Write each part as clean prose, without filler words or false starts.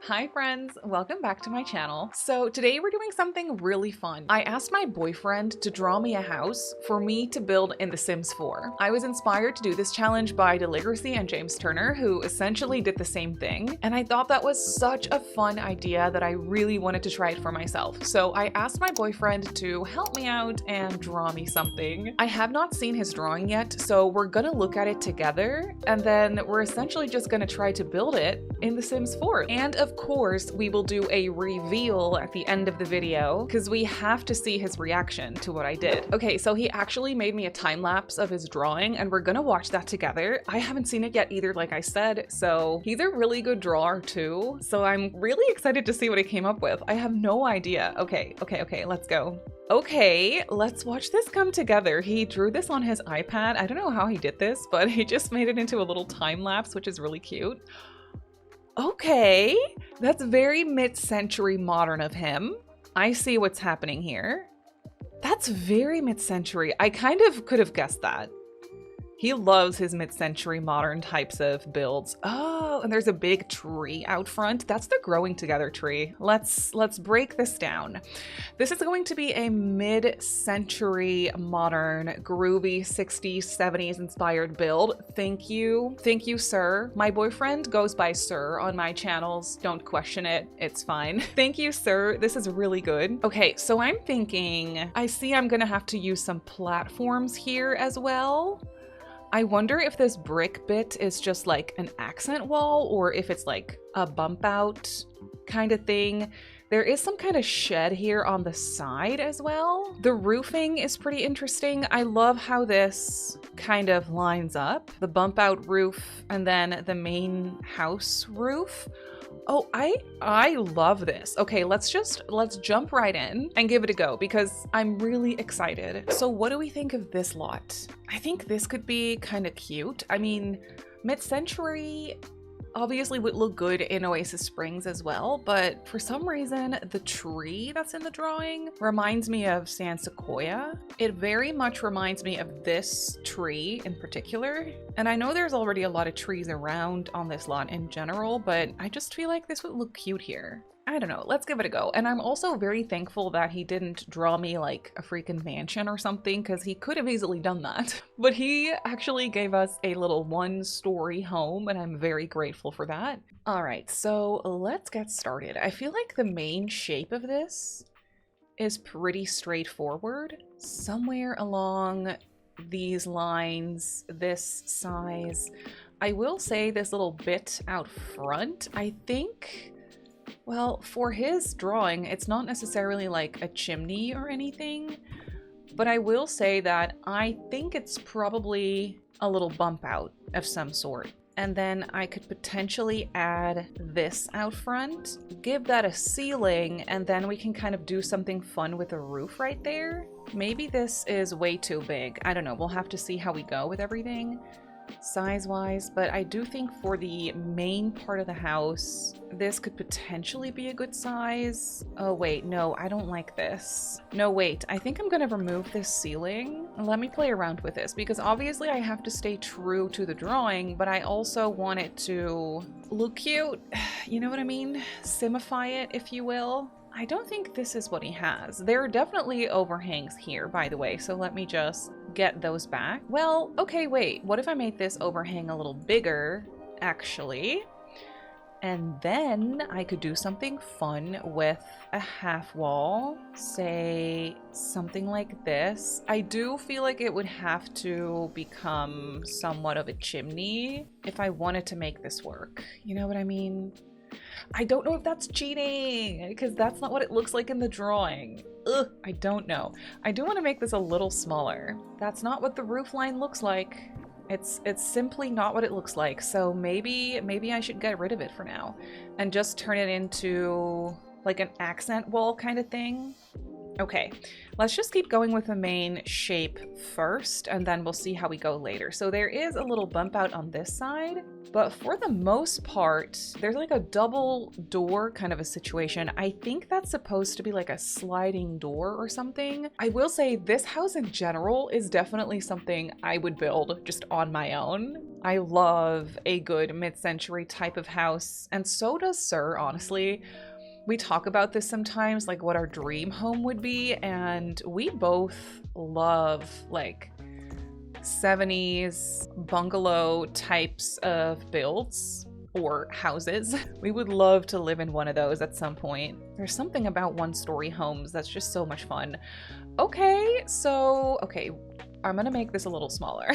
Hi friends, welcome back to my channel. So today we're doing something really fun. I asked my boyfriend to draw me a house for me to build in The Sims 4. I was inspired to do this challenge by Deligracy and James Turner, who essentially did the same thing, and I thought that was such a fun idea that I really wanted to try it for myself. So I asked my boyfriend to help me out and draw me something. I have not seen his drawing yet, so we're gonna look at it together, and then we're essentially just gonna try to build it in The Sims 4. And of course, we will do a reveal at the end of the video because we have to see his reaction to what I did. Okay, so he actually made me a time lapse of his drawing and we're gonna watch that together. I haven't seen it yet either, like I said, so he's a really good drawer too. So I'm really excited to see what he came up with. I have no idea. Okay, let's go. Okay, let's watch this come together. He drew this on his iPad. I don't know how he did this, but he just made it into a little time lapse, which is really cute. Okay, that's very mid-century modern of him. I see what's happening here. That's very mid-century. I kind of could have guessed that. He loves his mid-century modern types of builds. Oh, and there's a big tree out front. That's the growing together tree. Let's break this down. This is going to be a mid-century modern groovy 60s, 70s inspired build. Thank you, sir. My boyfriend goes by sir on my channels. Don't question it. It's fine. Thank you, sir. This is really good. Okay, so I'm thinking, I see I'm gonna have to use some platforms here as well. I wonder if this brick bit is just like an accent wall or if it's like a bump out kind of thing. There is some kind of shed here on the side as well. The roofing is pretty interesting. I love how this kind of lines up. The bump out roof and then the main house roof. Oh, I love this. Okay, let's jump right in and give it a go because I'm really excited. So what do we think of this lot? I think this could be kind of cute. I mean, mid-century obviously would look good in Oasis Springs as well, but for some reason, the tree that's in the drawing reminds me of San Sequoia. It very much reminds me of this tree in particular. And I know there's already a lot of trees around on this lot in general, but I just feel like this would look cute here. I don't know, let's give it a go. And I'm also very thankful that he didn't draw me like a freaking mansion or something because he could have easily done that. But he actually gave us a little one-story home and I'm very grateful for that. All right, so let's get started. I feel like the main shape of this is pretty straightforward. Somewhere along these lines, this size. I will say this little bit out front, I think, well, for his drawing, it's not necessarily like a chimney or anything, but I will say that I think it's probably a little bump out of some sort. And then I could potentially add this out front, give that a ceiling, and then we can kind of do something fun with a roof right there. Maybe this is way too big. I don't know. We'll have to see how we go with everything size-wise, but I do think for the main part of the house, this could potentially be a good size. Oh wait, no, I don't like this. No, wait, I think I'm gonna remove this ceiling. Let me play around with this because obviously I have to stay true to the drawing, but I also want it to look cute. You know what I mean? Simify it, if you will. I don't think this is what he has. There are definitely overhangs here, by the way, so let me just get those back. Well, okay, wait, what if I made this overhang a little bigger, actually? And then I could do something fun with a half wall, say something like this. I do feel like it would have to become somewhat of a chimney if I wanted to make this work. You know what I mean? I don't know if that's cheating because that's not what it looks like in the drawing. Ugh, I don't know. I do want to make this a little smaller. That's not what the roof line looks like. It's simply not what it looks like. So maybe I should get rid of it for now and just turn it into like an accent wall kind of thing. Okay, let's just keep going with the main shape first, and then we'll see how we go later. So there is a little bump out on this side, but for the most part, there's like a double door kind of a situation. I think that's supposed to be like a sliding door or something. I will say this house in general is definitely something I would build just on my own. I love a good mid-century type of house, and so does Sir, honestly. We talk about this sometimes, like what our dream home would be, and we both love like 70s bungalow types of builds or houses. We would love to live in one of those at some point. There's something about one-story homes that's just so much fun. Okay, I'm gonna make this a little smaller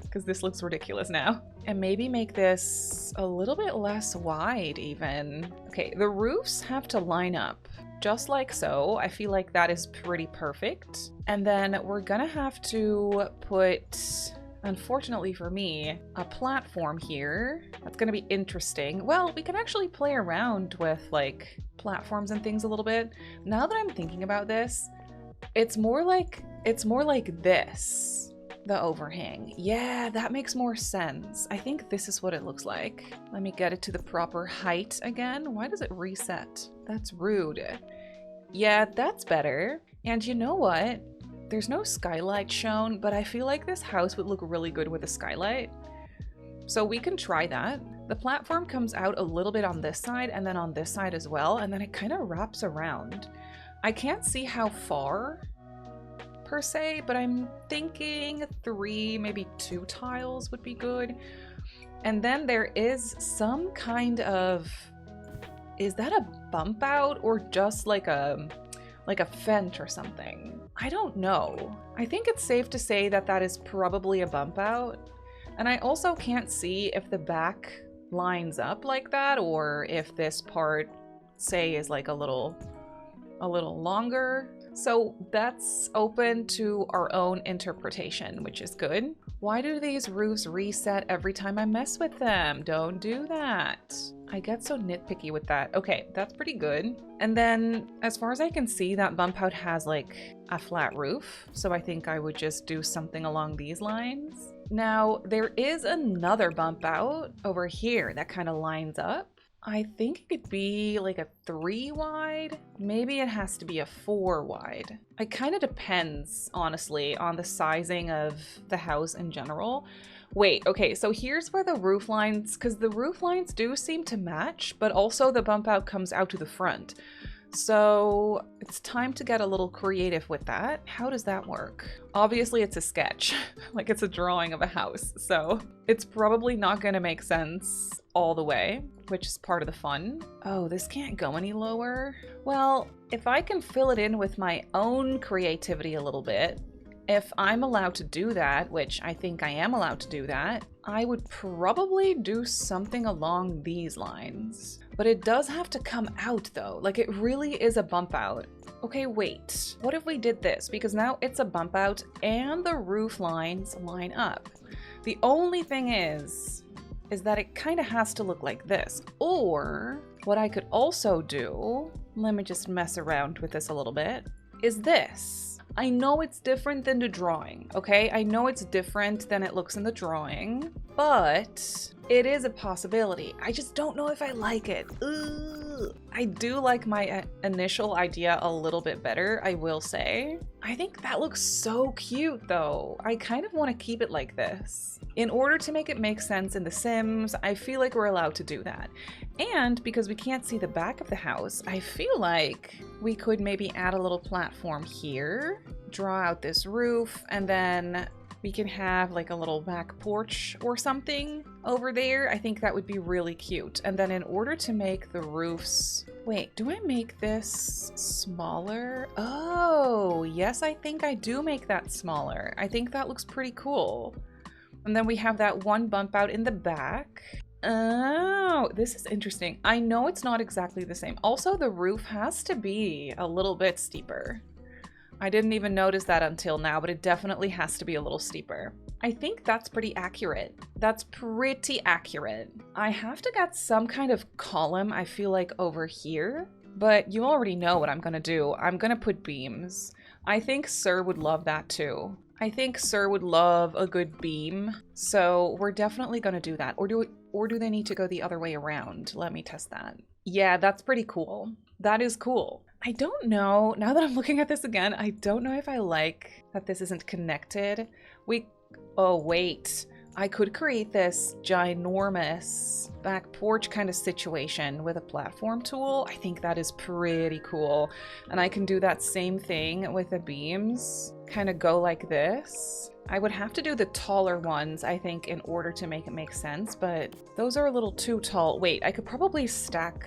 because this looks ridiculous now. And maybe make this a little bit less wide even. Okay, the roofs have to line up just like so. I feel like that is pretty perfect. And then we're gonna have to put, unfortunately for me, a platform here. That's gonna be interesting. Well, we can actually play around with like platforms and things a little bit. Now that I'm thinking about this, it's more like this. The overhang. Yeah, that makes more sense. I think this is what it looks like. Let me get it to the proper height again. Why does it reset? That's rude. Yeah, that's better. And you know what? There's no skylight shown, but I feel like this house would look really good with a skylight. So we can try that. The platform comes out a little bit on this side and then on this side as well, and then it kind of wraps around. I can't see how far per se, but I'm thinking 3, maybe 2 tiles would be good. And then there is some kind of, is that a bump out or just like a fence or something? I don't know. I think it's safe to say that that is probably a bump out. And I also can't see if the back lines up like that or if this part, say, is like a little longer. So that's open to our own interpretation, which is good. Why do these roofs reset every time I mess with them? Don't do that. I get so nitpicky with that. Okay, that's pretty good. And then as far as I can see, that bump out has like a flat roof. So I think I would just do something along these lines. Now, there is another bump out over here that kind of lines up. I think it could be like a 3 wide. Maybe it has to be a 4 wide. It kind of depends, honestly, on the sizing of the house in general. Wait, okay, so here's where the roof lines, because the roof lines do seem to match, but also the bump out comes out to the front. So it's time to get a little creative with that. How does that work? Obviously it's a sketch, like it's a drawing of a house. So it's probably not gonna make sense all the way, which is part of the fun. Oh, this can't go any lower. Well, if I can fill it in with my own creativity a little bit, if I'm allowed to do that, which I think I am allowed to do that, I would probably do something along these lines. But it does have to come out though, like it really is a bump out. Okay, wait, what if we did this? Because now it's a bump out and the roof lines line up. The only thing is that it kind of has to look like this. Or what I could also do, let me just mess around with this a little bit, is this. I know it's different than the drawing, okay? I know it's different than it looks in the drawing, but it is a possibility. I just don't know if I like it. Ugh. I do like my initial idea a little bit better, I will say. I think that looks so cute though. I kind of want to keep it like this. In order to make it make sense in The Sims, I feel like we're allowed to do that. And because we can't see the back of the house, I feel like we could maybe add a little platform here, draw out this roof, and then we can have like a little back porch or something over there. I think that would be really cute. And then in order to make the roofs, wait, do I make this smaller? Oh, yes, I think I do make that smaller. I think that looks pretty cool. And then we have that one bump out in the back. Oh, this is interesting. I know it's not exactly the same. Also, the roof has to be a little bit steeper. I didn't even notice that until now, but it definitely has to be a little steeper. I think that's pretty accurate. That's pretty accurate. I have to get some kind of column, I feel like, over here. But you already know what I'm gonna do. I'm gonna put beams. I think Sir would love that too. I think Sir would love a good beam. So we're definitely gonna do that. Or do they need to go the other way around? Let me test that. Yeah, that's pretty cool. That is cool. I don't know, now that I'm looking at this again, I don't know if I like that this isn't connected. Oh wait, I could create this ginormous back porch kind of situation with a platform tool. I think that is pretty cool. And I can do that same thing with the beams, kind of go like this. I would have to do the taller ones, I think, in order to make it make sense, but those are a little too tall. Wait, I could probably stack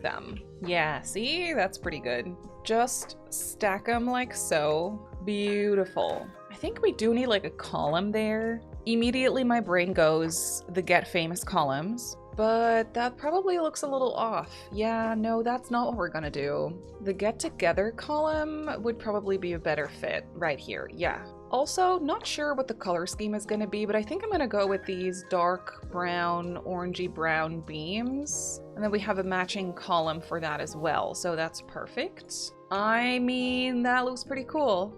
them. Yeah, see? That's pretty good. Just stack them like so. Beautiful. I think we do need like a column there. Immediately my brain goes the get famous columns, but that probably looks a little off. Yeah, no, that's not what we're gonna do. The get together column would probably be a better fit right here. Yeah. Also, not sure what the color scheme is going to be, but I think I'm going to go with these dark brown, orangey brown beams. And then we have a matching column for that as well, so that's perfect. I mean, that looks pretty cool.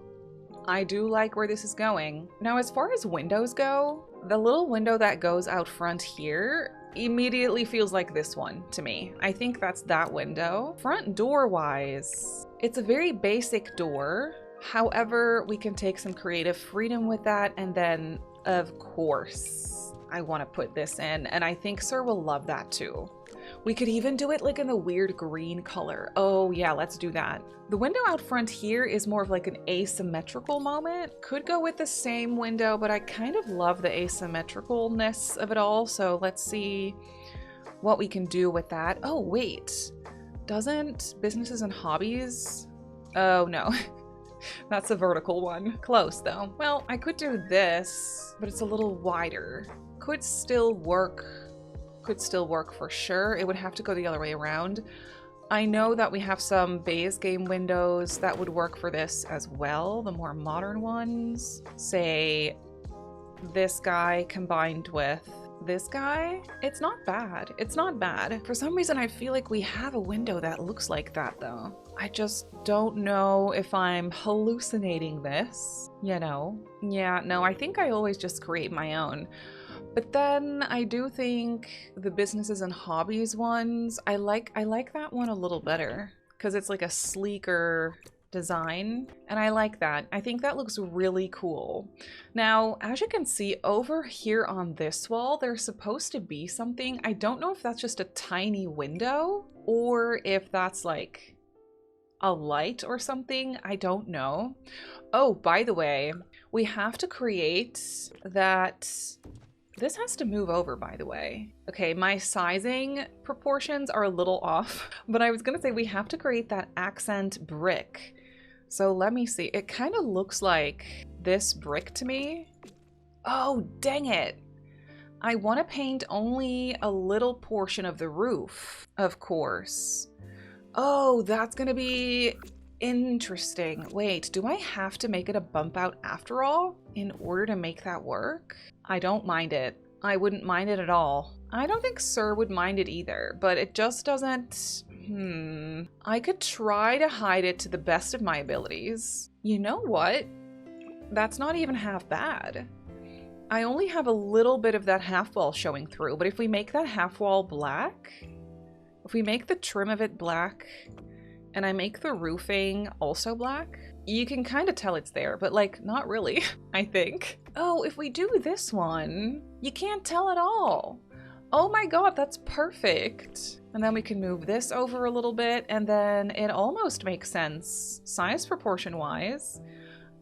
I do like where this is going. Now, as far as windows go, the little window that goes out front here immediately feels like this one to me. I think that's that window. Front door wise, it's a very basic door. However, we can take some creative freedom with that, and then, of course, I want to put this in, and I think Sir will love that too. We could even do it like in the weird green color. Oh yeah, let's do that. The window out front here is more of like an asymmetrical moment. Could go with the same window, but I kind of love the asymmetricalness of it all, so let's see what we can do with that. Oh wait, doesn't businesses and hobbies? Oh no. That's a vertical one. Close though. Well, I could do this, but it's a little wider. Could still work for sure. It would have to go the other way around. I know that we have some base game windows that would work for this as well, the more modern ones. Say this guy combined with this guy. It's not bad. It's not bad. For some reason, I feel like we have a window that looks like that though. I just don't know if I'm hallucinating this, you know? Yeah, no, I think I always just create my own. But then I do think the businesses and hobbies ones, I like that one a little better because it's like a sleeker design, and I like that. I think that looks really cool. Now, as you can see over here on this wall, there's supposed to be something. I don't know if that's just a tiny window or if that's like a light or something. I don't know. Oh, by the way, we have to create that. This has to move over, by the way. Okay, my sizing proportions are a little off, but I was gonna say we have to create that accent brick. So let me see. It kind of looks like this brick to me. Oh, dang it. I want to paint only a little portion of the roof, of course. Oh, that's gonna be interesting. Wait, do I have to make it a bump out after all in order to make that work? I don't mind it. I wouldn't mind it at all. I don't think Sir would mind it either, but it just doesn't... I could try to hide it to the best of my abilities. You know what? That's not even half bad. I only have a little bit of that half wall showing through, but if we make that half wall black, if we make the trim of it black, and I make the roofing also black, you can kind of tell it's there, but like, not really, I think. Oh, if we do this one, you can't tell at all. Oh my god, that's perfect. And then we can move this over a little bit, and then it almost makes sense, size proportion wise.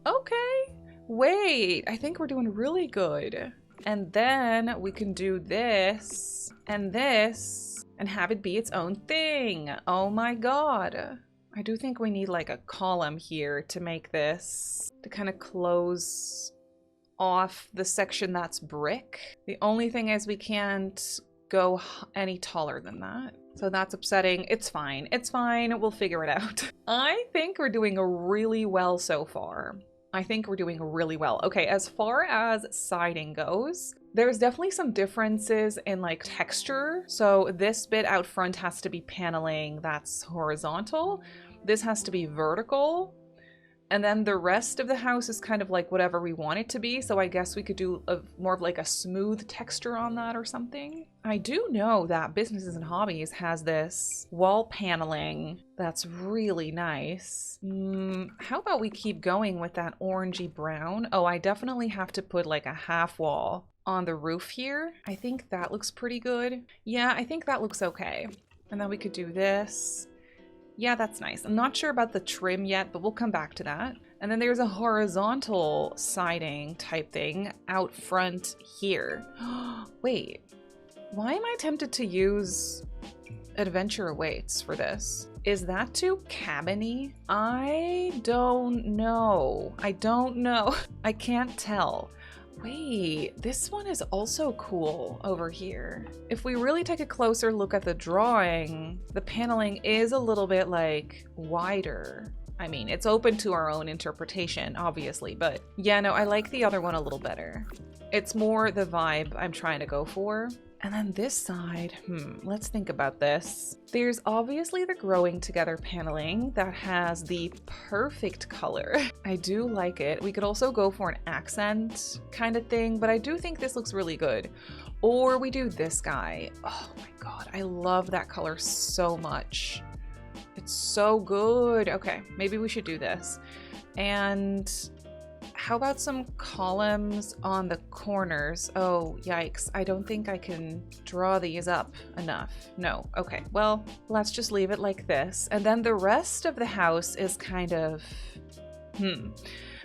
Okay, wait, I think we're doing really good. And then we can do this, and have it be its own thing. Oh my god. I do think we need like a column here to make this, to kind of close off the section that's brick. The only thing is we can't go any taller than that. So that's upsetting. It's fine. It's fine. We'll figure it out. I think we're doing really well so far. I think we're doing really well. Okay, as far as siding goes, there's definitely some differences in like texture. So this bit out front has to be paneling that's horizontal. This has to be vertical. And then the rest of the house is kind of like whatever we want it to be. So I guess we could do more of like a smooth texture on that or something. I do know that Businesses and Hobbies has this wall paneling that's really nice. How about we keep going with that orangey brown? Oh, I definitely have to put like a half wall on the roof here. I think that looks pretty good. Yeah, I think that looks okay. And then we could do this. Yeah, that's nice. I'm not sure about the trim yet, but we'll come back to that. And then there's a horizontal siding type thing out front here. Wait, why am I tempted to use Adventure Awaits for this? Is that too cabin-y? I don't know. I don't know. I can't tell. Wait, this one is also cool over here. If we really take a closer look at the drawing, the paneling is a little bit like wider. I mean, it's open to our own interpretation, obviously, but yeah, no, I like the other one a little better. It's more the vibe I'm trying to go for. And then this side, let's think about this. There's obviously the growing together paneling that has the perfect color. I do like it. We could also go for an accent kind of thing, but I do think this looks really good. Or we do this guy. Oh my God, I love that color so much. It's so good. Okay, maybe we should do this. And how about some columns on the corners? Oh, yikes. I don't think I can draw these up enough. No. Okay, well, let's just leave it like this. And then the rest of the house is kind of,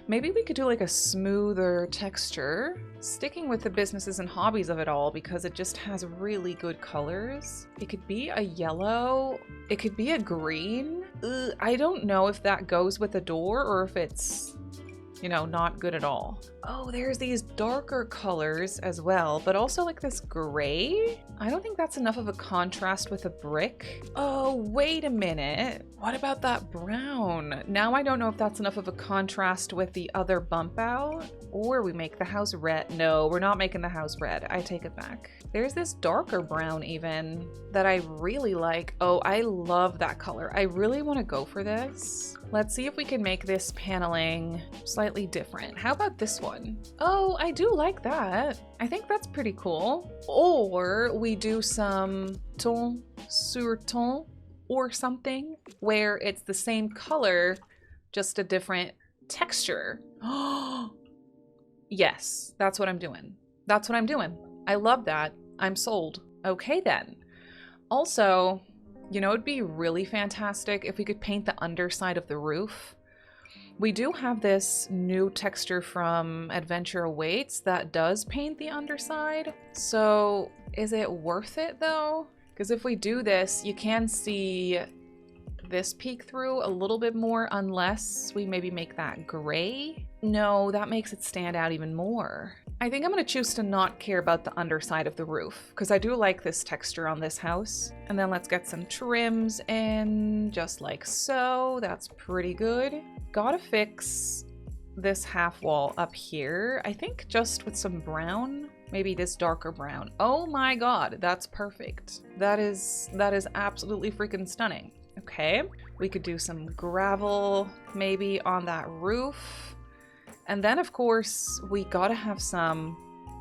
maybe we could do like a smoother texture, sticking with the Businesses and Hobbies of it all because it just has really good colors. It could be a yellow. It could be a green. I don't know if that goes with the door or if it's, you know, not good at all. Oh, there's these darker colors as well, but also like this gray. I don't think that's enough of a contrast with a brick. Oh, wait a minute. What about that brown? Now I don't know if that's enough of a contrast with the other bump out, or we make the house red. No, we're not making the house red. I take it back. There's this darker brown even that I really like. Oh, I love that color. I really want to go for this. Let's see if we can make this paneling slightly different. How about this one? Oh, I do like that. I think that's pretty cool. Or we do some ton sur ton or something where it's the same color, just a different texture. Yes, that's what I'm doing. That's what I'm doing. I love that. I'm sold. Okay then. Also, you know, it'd be really fantastic if we could paint the underside of the roof. We do have this new texture from Adventure Awaits that does paint the underside. So is it worth it though? Because if we do this, you can see this peek through a little bit more unless we maybe make that gray. No, that makes it stand out even more. I think I'm going to choose to not care about the underside of the roof because I do like this texture on this house. And then let's get some trims in just like so. That's pretty good. Gotta fix this half wall up here. I think just with some brown, maybe this darker brown. Oh my God, that's perfect. That is absolutely freaking stunning. Okay, we could do some gravel maybe on that roof. And then, of course, we gotta have some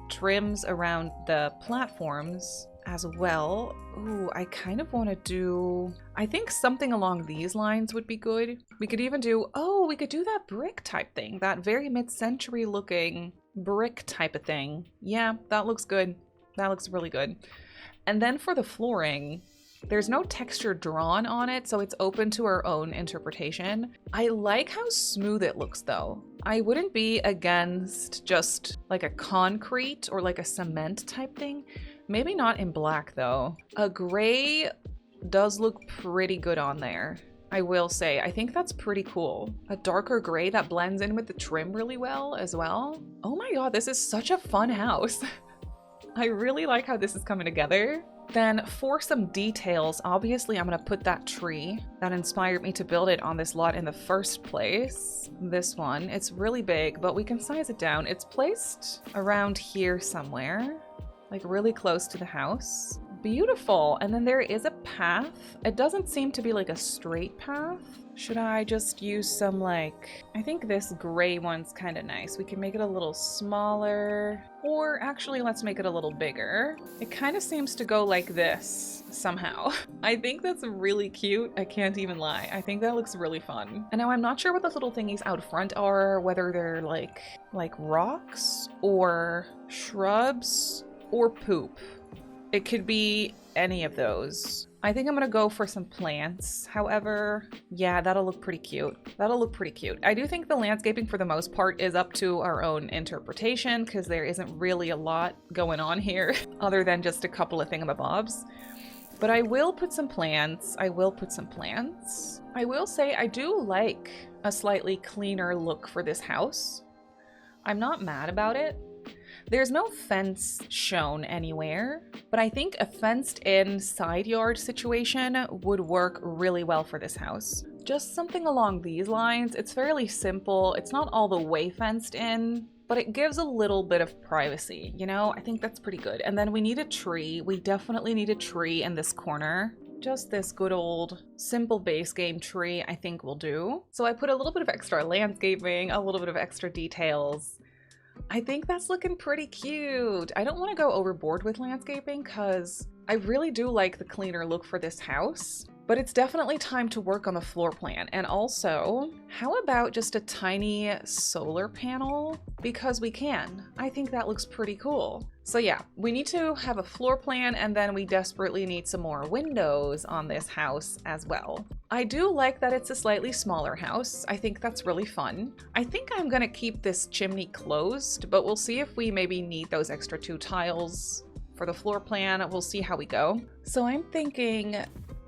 trims around the platforms as well. Ooh, I kind of want to do, I think something along these lines would be good. We could even do, oh, we could do that brick type thing, that very mid-century looking brick type of thing. Yeah, that looks good. That looks really good. And then for the flooring, there's no texture drawn on it, so it's open to our own interpretation. I like how smooth it looks though. I wouldn't be against just like a concrete or like a cement type thing. Maybe not in black though. A gray does look pretty good on there, I will say. I think that's pretty cool. A darker gray that blends in with the trim really well as well. Oh my God, this is such a fun house. I really like how this is coming together. Then for some details, obviously I'm gonna put that tree that inspired me to build it on this lot in the first place. This one, it's really big, but we can size it down. It's placed around here somewhere, like really close to the house. Beautiful. And then there is a path. It doesn't seem to be like a straight path. Should I just use some like, I think this gray one's kind of nice. We can make it a little smaller, or actually let's make it a little bigger. It kind of seems to go like this somehow. I think that's really cute. I can't even lie. I think that looks really fun. And now I'm not sure what those little thingies out front are, whether they're like rocks or shrubs or poop. It could be any of those. I think I'm gonna go for some plants. However, yeah, that'll look pretty cute. That'll look pretty cute. I do think the landscaping for the most part is up to our own interpretation because there isn't really a lot going on here other than just a couple of thingamabobs. But I will put some plants. I will say I do like a slightly cleaner look for this house. I'm not mad about it. There's no fence shown anywhere, but I think a fenced-in side yard situation would work really well for this house. Just something along these lines. It's fairly simple. It's not all the way fenced in, but it gives a little bit of privacy, you know? I think that's pretty good. And then we need a tree. We definitely need a tree in this corner. Just this good old simple base game tree I think will do. So I put a little bit of extra landscaping, a little bit of extra details. I think that's looking pretty cute. I don't want to go overboard with landscaping because I really do like the cleaner look for this house, but it's definitely time to work on the floor plan. And also, how about just a tiny solar panel? Because we can. I think that looks pretty cool. So yeah, we need to have a floor plan, and then we desperately need some more windows on this house as well. I do like that it's a slightly smaller house. I think that's really fun. I think I'm gonna keep this chimney closed, but we'll see if we maybe need those extra 2 tiles for the floor plan. We'll see how we go. So I'm thinking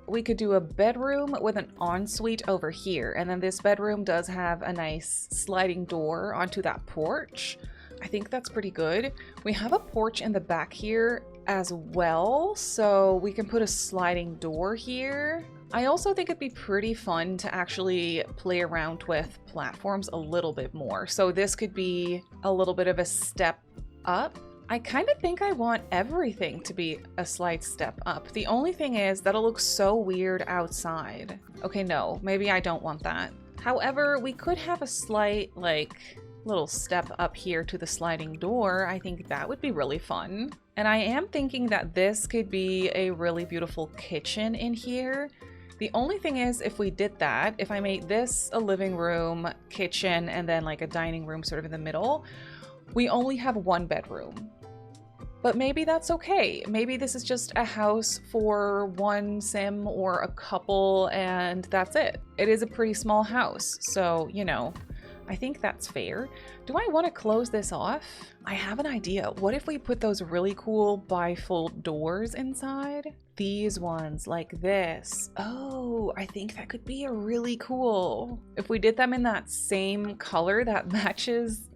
we could do a bedroom with an ensuite over here, and then this bedroom does have a nice sliding door onto that porch. I think that's pretty good. We have a porch in the back here as well, so we can put a sliding door here. I also think it'd be pretty fun to actually play around with platforms a little bit more. So this could be a little bit of a step up. I kind of think I want everything to be a slight step up. The only thing is that'll look so weird outside. Okay, no, maybe I don't want that. However, we could have a slight, like, little step up here to the sliding door. I think that would be really fun. And I am thinking that this could be a really beautiful kitchen in here. The only thing is, if we did that, if I made this a living room, kitchen, and then like a dining room sort of in the middle, we only have 1 bedroom. But maybe that's okay. Maybe this is just a house for 1 sim or a couple and that's it. It is a pretty small house, so, you know, I think that's fair. Do I want to close this off? I have an idea. What if we put those really cool bifold doors inside? These ones like this. Oh, I think that could be a really cool. If we did them in that same color that matches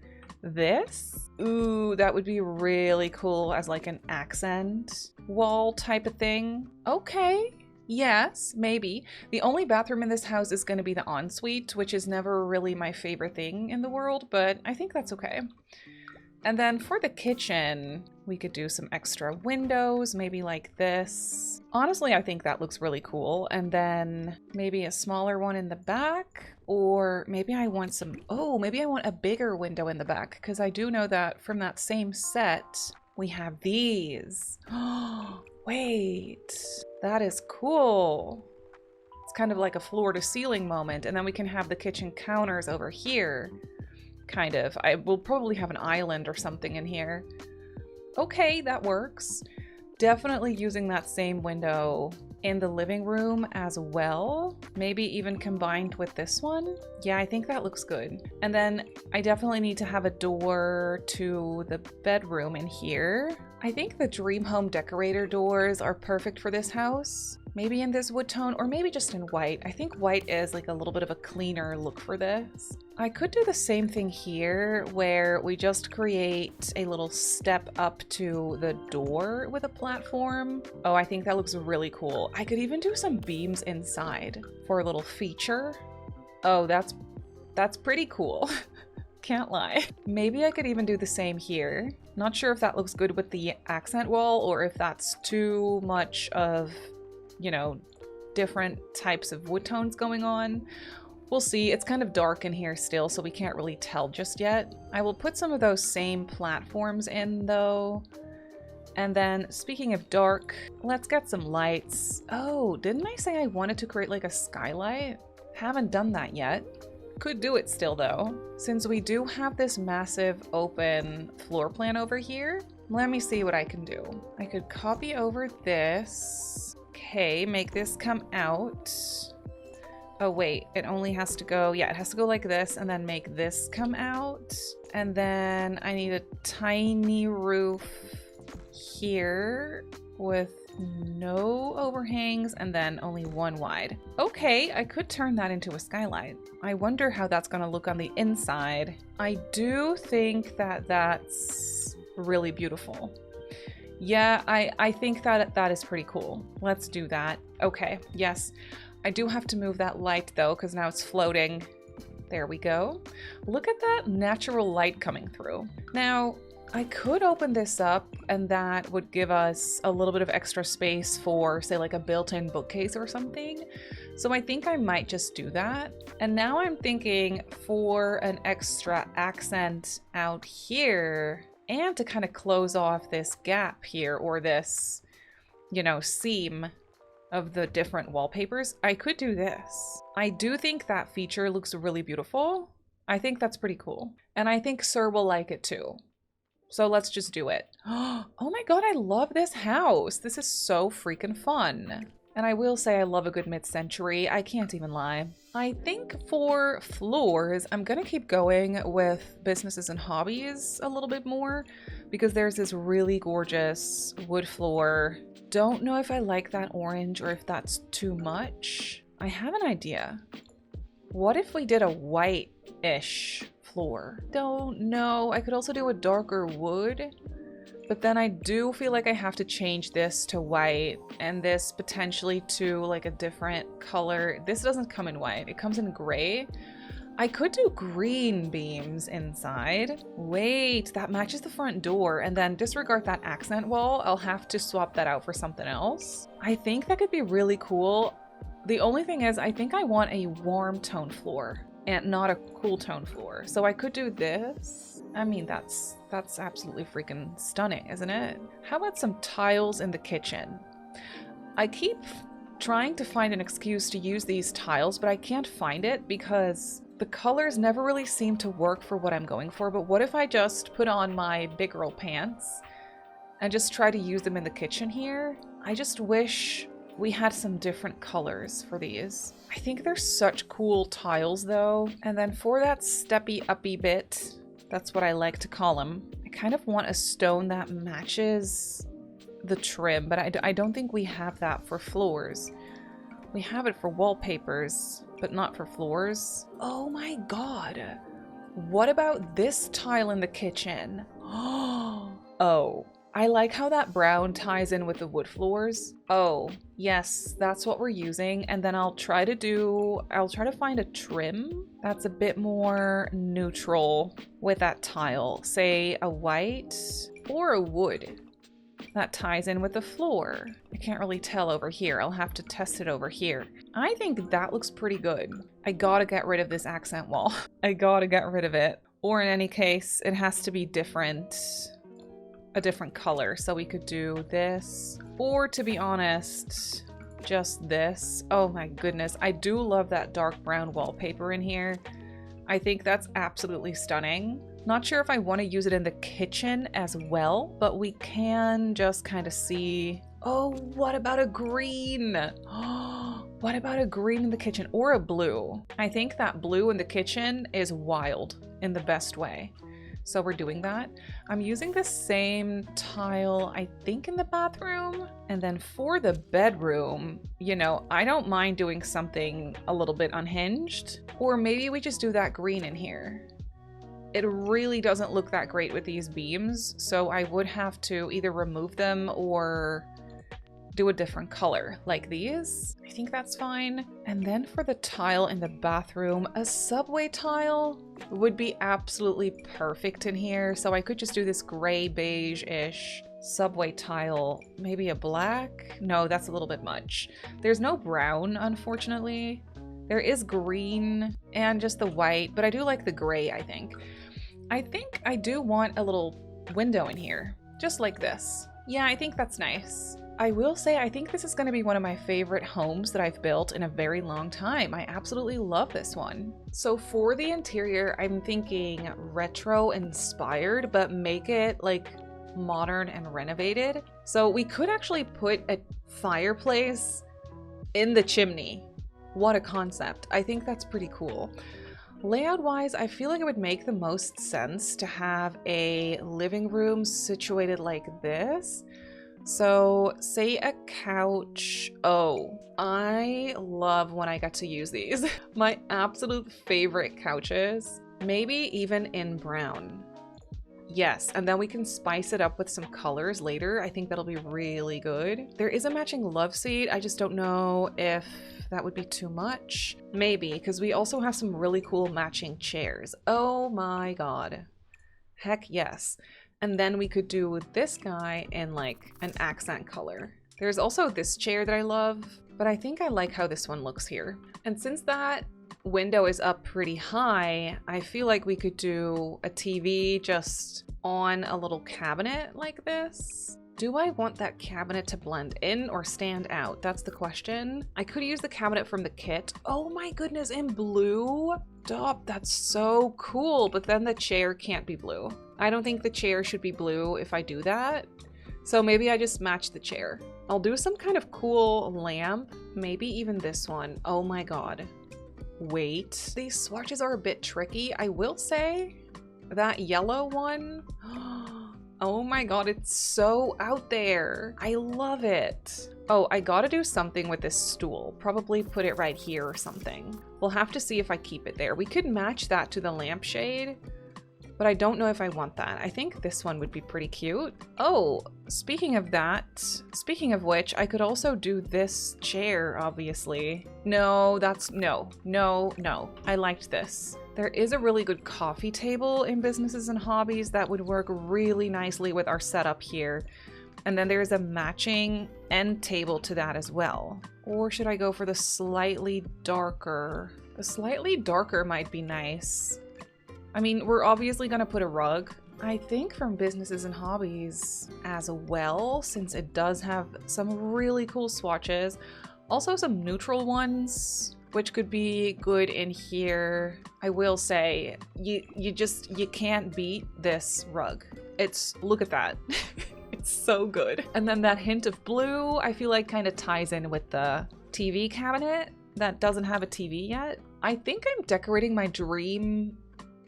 this, ooh, that would be really cool as like an accent wall type of thing. Okay. Yes, maybe. The only bathroom in this house is going to be the ensuite, which is never really my favorite thing in the world, but I think that's okay. And then for the kitchen, we could do some extra windows, maybe like this. Honestly, I think that looks really cool. And then maybe a smaller one in the back, or maybe I want some, oh, maybe I want a bigger window in the back, because I do know that from that same set, we have these. Oh, wait, that is cool. It's kind of like a floor to ceiling moment. And then we can have the kitchen counters over here. Kind of. I will probably have an island or something in here. Okay, that works. Definitely using that same window in the living room as well. Maybe even combined with this one. Yeah, I think that looks good. And then I definitely need to have a door to the bedroom in here. I think the dream home decorator doors are perfect for this house. Maybe in this wood tone or maybe just in white. I think white is like a little bit of a cleaner look for this. I could do the same thing here where we just create a little step up to the door with a platform. Oh, I think that looks really cool. I could even do some beams inside for a little feature. Oh, that's pretty cool. Can't lie. Maybe I could even do the same here. Not sure if that looks good with the accent wall or if that's too much of, you know, different types of wood tones going on. We'll see. It's kind of dark in here still, so we can't really tell just yet. I will put some of those same platforms in though. And then speaking of dark, let's get some lights. Oh, didn't I say I wanted to create like a skylight? Haven't done that yet. Could do it still though. Since we do have this massive open floor plan over here, let me see what I can do. I could copy over this. Okay, make this come out. Oh wait, it only has to go, yeah, it has to go like this and then make this come out. And then I need a tiny roof here with no overhangs and then only one wide. Okay, I could turn that into a skylight. I wonder how that's gonna look on the inside. I do think that that's really beautiful. Yeah, I think that is pretty cool. Let's do that. Okay, yes. I do have to move that light though, because now it's floating. There we go. Look at that natural light coming through. Now, I could open this up and that would give us a little bit of extra space for, say, like a built-in bookcase or something. So I think I might just do that. And now I'm thinking for an extra accent out here and to kind of close off this gap here or this, you know, seam of the different wallpapers, I could do this. I do think that feature looks really beautiful. I think that's pretty cool. And I think Sir will like it too. So let's just do it. Oh my god, I love this house. This is so freaking fun. And I will say I love a good mid-century. I can't even lie. I think for floors, I'm gonna keep going with businesses and hobbies a little bit more because there's this really gorgeous wood floor. Don't know if I like that orange or if that's too much. I have an idea. What if we did a white-ish floor? Don't know. I could also do a darker wood, but then I do feel like I have to change this to white and this potentially to like a different color. This doesn't come in white. It comes in gray. I could do green beams inside. Wait, that matches the front door and then disregard that accent wall. I'll have to swap that out for something else. I think that could be really cool. The only thing is I think I want a warm tone floor and not a cool tone floor. So I could do this. I mean, that's absolutely freaking stunning, isn't it? How about some tiles in the kitchen? I keep trying to find an excuse to use these tiles, but I can't find it because the colors never really seem to work for what I'm going for. But what if I just put on my big girl pants and just try to use them in the kitchen here? I just wish we had some different colors for these. I think they're such cool tiles though. And then for that steppy uppy bit, that's what I like to call them, I kind of want a stone that matches the trim, but I don't think we have that for floors. We have it for wallpapers, but not for floors. Oh my god. What about this tile in the kitchen? Oh. I like how that brown ties in with the wood floors. Oh, yes, that's what we're using. And then I'll try to find a trim that's a bit more neutral with that tile. Say a white or a wood that ties in with the floor. I can't really tell over here. I'll have to test it over here. I think that looks pretty good. I gotta get rid of this accent wall. I gotta get rid of it. Or in any case, it has to be different. A different color, so we could do this, or to be honest, just this. Oh my goodness, I do love that dark brown wallpaper in here. I think that's absolutely stunning. Not sure if I want to use it in the kitchen as well, but we can just kind of see. Oh, what about a green? What about a green in the kitchen or a blue? I think that blue in the kitchen is wild in the best way. So we're doing that. I'm using the same tile, I think, in the bathroom. And then for the bedroom, you know, I don't mind doing something a little bit unhinged. Or maybe we just do that green in here. It really doesn't look that great with these beams, so I would have to either remove them or do a different color like these. I think that's fine. And then for the tile in the bathroom, a subway tile would be absolutely perfect in here. So I could just do this gray beige-ish subway tile, maybe a black. No, that's a little bit much. There's no brown, unfortunately. There is green and just the white, but I do like the gray, I think. I think I do want a little window in here, just like this. Yeah, I think that's nice. I will say I think this is going to be one of my favorite homes that I've built in a very long time. I absolutely love this one. So for the interior, I'm thinking retro inspired, but make it like modern and renovated. So we could actually put a fireplace in the chimney. What a concept. I think that's pretty cool. Layout wise, I feel like it would make the most sense to have a living room situated like this. So say a couch. Oh, I love when I get to use these. My absolute favorite couches, maybe even in brown. Yes, and then we can spice it up with some colors later. I think that'll be really good. There is a matching love seat. I just don't know if that would be too much. Maybe, because we also have some really cool matching chairs. Oh my god. Heck yes. And then we could do this guy in like an accent color. There's also this chair that I love, but I think I like how this one looks here. And since that window is up pretty high, I feel like we could do a TV just on a little cabinet like this. Do I want that cabinet to blend in or stand out? That's the question. I could use the cabinet from the kit. Oh my goodness, in blue? Stop, that's so cool. But then the chair can't be blue. I don't think the chair should be blue if I do that. So maybe I just match the chair. I'll do some kind of cool lamp. Maybe even this one. Oh my god. Wait. These swatches are a bit tricky. I will say that yellow one. Oh my god, it's so out there. I love it. Oh, I gotta do something with this stool. Probably put it right here or something. We'll have to see if I keep it there. We could match that to the lampshade, but I don't know if I want that. I think this one would be pretty cute. Oh, speaking of that, speaking of which, I could also do this chair, obviously. No, no. I liked this. There is a really good coffee table in Businesses and Hobbies that would work really nicely with our setup here. And then there's a matching end table to that as well. Or should I go for the slightly darker? The slightly darker might be nice. I mean, we're obviously gonna put a rug. I think from Businesses and Hobbies as well, since it does have some really cool swatches. Also some neutral ones, which could be good in here. I will say, you can't beat this rug. Look at that. It's so good. And then that hint of blue, I feel like kind of ties in with the TV cabinet that doesn't have a TV yet. I think I'm decorating my dream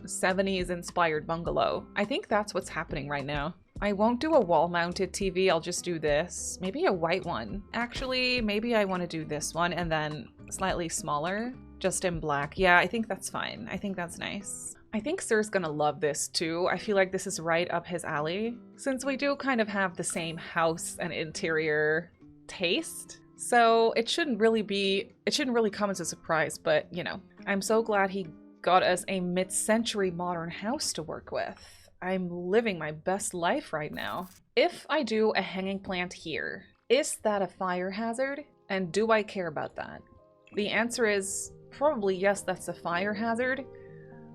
70s inspired bungalow. I think that's what's happening right now. I won't do a wall-mounted TV, I'll just do this. Maybe a white one. Actually, maybe I want to do this one and then slightly smaller, just in black. Yeah, I think that's fine. I think that's nice. I think Sir's gonna love this too. I feel like this is right up his alley, since we do kind of have the same house and interior taste. So it shouldn't really come as a surprise, but you know, I'm so glad he got us a mid-century modern house to work with. I'm living my best life right now. If I do a hanging plant here, is that a fire hazard? And do I care about that? The answer is probably yes, that's a fire hazard,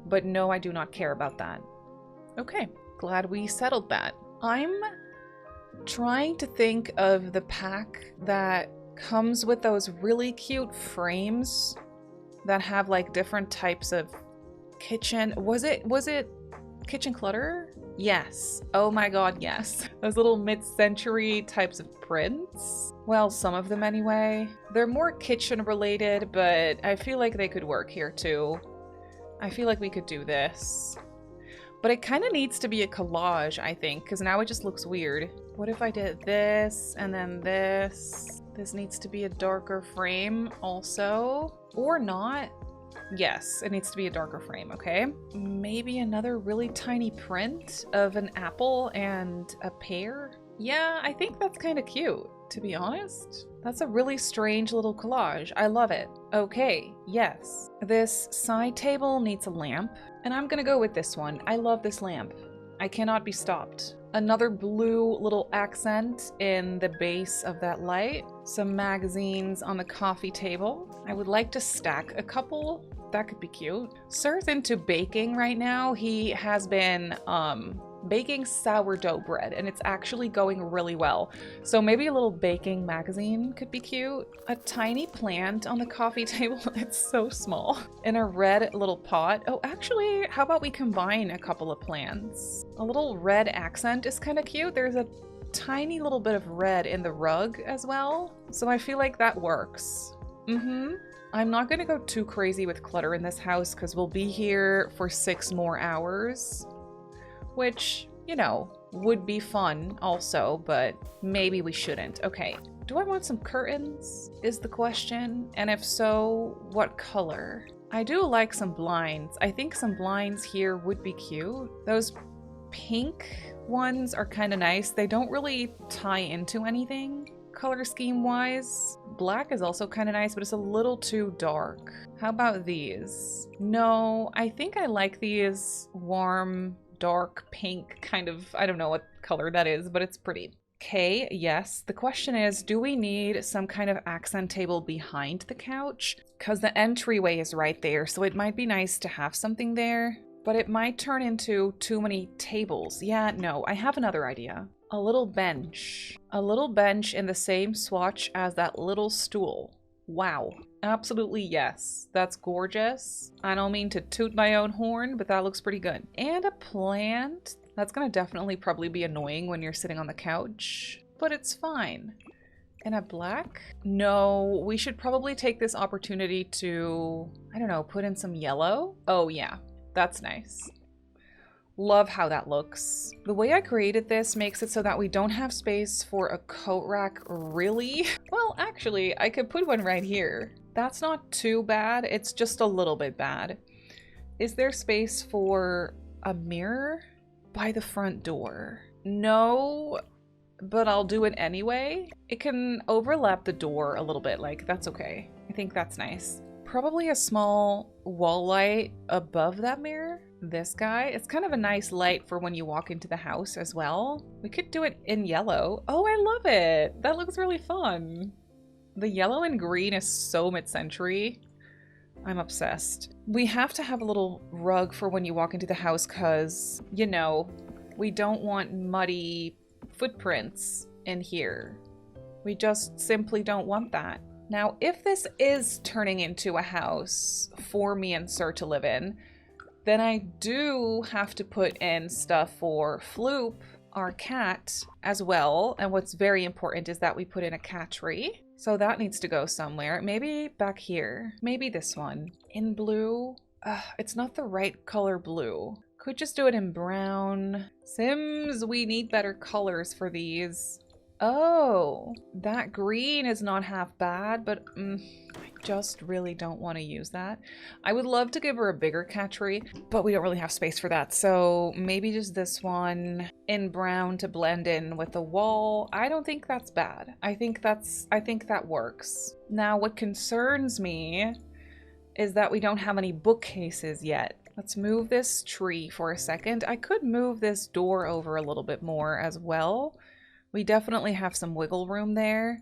but no, I do not care about that. Okay, glad we settled that. I'm trying to think of the pack that comes with those really cute frames that have like different types of kitchen. Was it kitchen clutter? Yes. Oh my god, yes. Those little mid-century types of prints. Well, some of them anyway. They're more kitchen related, but I feel like they could work here too. I feel like we could do this. But it kind of needs to be a collage, I think, because now it just looks weird. What if I did this and then this? This needs to be a darker frame also, or not. Yes, it needs to be a darker frame, okay? Maybe another really tiny print of an apple and a pear? Yeah, I think that's kind of cute, to be honest. That's a really strange little collage. I love it. Okay, yes. This side table needs a lamp, and I'm gonna go with this one. I love this lamp. I cannot be stopped. Another blue little accent in the base of that light. Some magazines on the coffee table. I would like to stack a couple. That could be cute. Sir's into baking right now. He has been baking sourdough bread, and it's actually going really well. So maybe a little baking magazine could be cute. A tiny plant on the coffee table. It's so small. In a red little pot. Oh, actually, how about we combine a couple of plants? A little red accent is kind of cute. There's a tiny little bit of red in the rug as well. So I feel like that works. I'm not gonna go too crazy with clutter in this house because we'll be here for 6 more hours. Which, you know, would be fun also, but maybe we shouldn't. Okay, do I want some curtains is the question, and if so, what color? I do like some blinds. I think some blinds here would be cute. Those pink ones are kind of nice. They don't really tie into anything color scheme wise. Black is also kind of nice, but it's a little too dark. How about these? No, I think I like these warm dark pink kind of, I don't know what color that is, but it's pretty. Okay, yes. The question is, do we need some kind of accent table behind the couch? Because the entryway is right there, so it might be nice to have something there, but it might turn into too many tables. Yeah, no, I have another idea. A little bench. A little bench in the same swatch as that little stool. Wow. Absolutely yes. That's gorgeous. I don't mean to toot my own horn, but that looks pretty good. And a plant. That's gonna definitely probably be annoying when you're sitting on the couch, but it's fine. And a black? No, we should probably take this opportunity to, I don't know, put in some yellow. Oh yeah, that's nice. Love how that looks. The way I created this makes it so that we don't have space for a coat rack, really. Well, actually, I could put one right here. That's not too bad. It's just a little bit bad. Is there space for a mirror by the front door? No, but I'll do it anyway. It can overlap the door a little bit, like that's okay. I think that's nice. Probably a small wall light above that mirror. This guy, it's kind of a nice light for when you walk into the house as well. We could do it in yellow. Oh, I love it. That looks really fun. The yellow and green is so mid-century. I'm obsessed. We have to have a little rug for when you walk into the house because, you know, we don't want muddy footprints in here. We just simply don't want that. Now, if this is turning into a house for me and Sir to live in, then I do have to put in stuff for Floop, our cat, as well. And what's very important is that we put in a cat tree. So that needs to go somewhere. Maybe back here. Maybe this one. In blue. It's not the right color blue. Could just do it in brown. Sims, we need better colors for these. Oh, that green is not half bad, but I just really don't want to use that. I would love to give her a bigger cat tree, but we don't really have space for that. So maybe just this one in brown to blend in with the wall. I don't think that's bad. I think that works. Now, what concerns me is that we don't have any bookcases yet. Let's move this tree for a second. I could move this door over a little bit more as well. We definitely have some wiggle room there.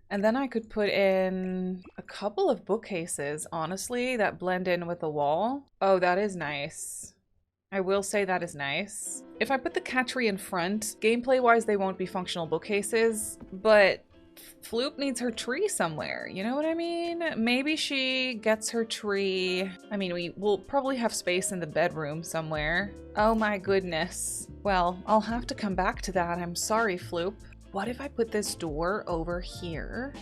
And then I could put in a couple of bookcases, honestly, that blend in with the wall. Oh, that is nice. I will say that is nice. If I put the cat tree in front, gameplay-wise, they won't be functional bookcases, but Floop needs her tree somewhere, you know what I mean? Maybe she gets her tree. I mean, we will probably have space in the bedroom somewhere. Oh my goodness. Well, I'll have to come back to that. I'm sorry, Floop. What if I put this door over here?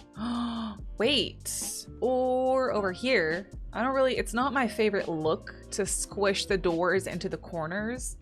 Wait, or over here? I don't really, it's not my favorite look to squish the doors into the corners.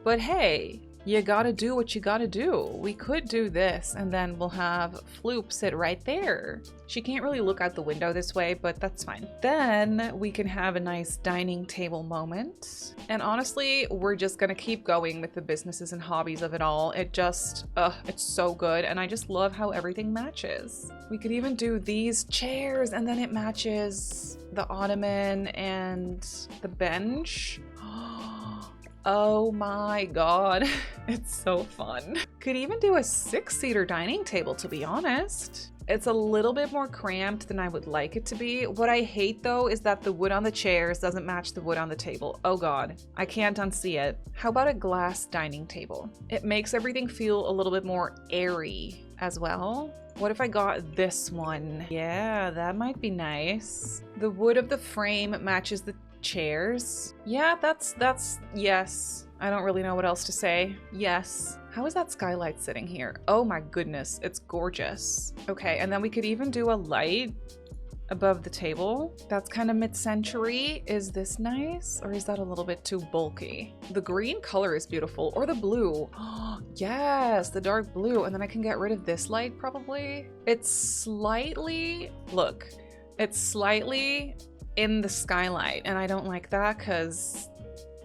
But hey, you gotta do what you gotta do. We could do this and then we'll have Floop sit right there. She can't really look out the window this way, but that's fine. Then we can have a nice dining table moment. And honestly, we're just gonna keep going with the businesses and hobbies of it all. It just, it's so good. And I just love how everything matches. We could even do these chairs and then it matches the ottoman and the bench. Oh my god, it's so fun. Could even do a 6-seater dining table, to be honest. It's a little bit more cramped than I would like it to be. What I hate though is that the wood on the chairs doesn't match the wood on the table. Oh god, I can't unsee it. How about a glass dining table? It makes everything feel a little bit more airy as well. What if I got this one? Yeah, that might be nice. The wood of the frame matches the chairs. Yeah, that's yes. I don't really know what else to say. Yes. How is that skylight sitting here? Oh my goodness, it's gorgeous. Okay, and then we could even do a light above the table. That's kind of mid-century. Is this nice or is that a little bit too bulky? The green color is beautiful, or the blue. Yes, the dark blue. And then I can get rid of this light probably. It's slightly, look, it's slightly in the skylight and I don't like that because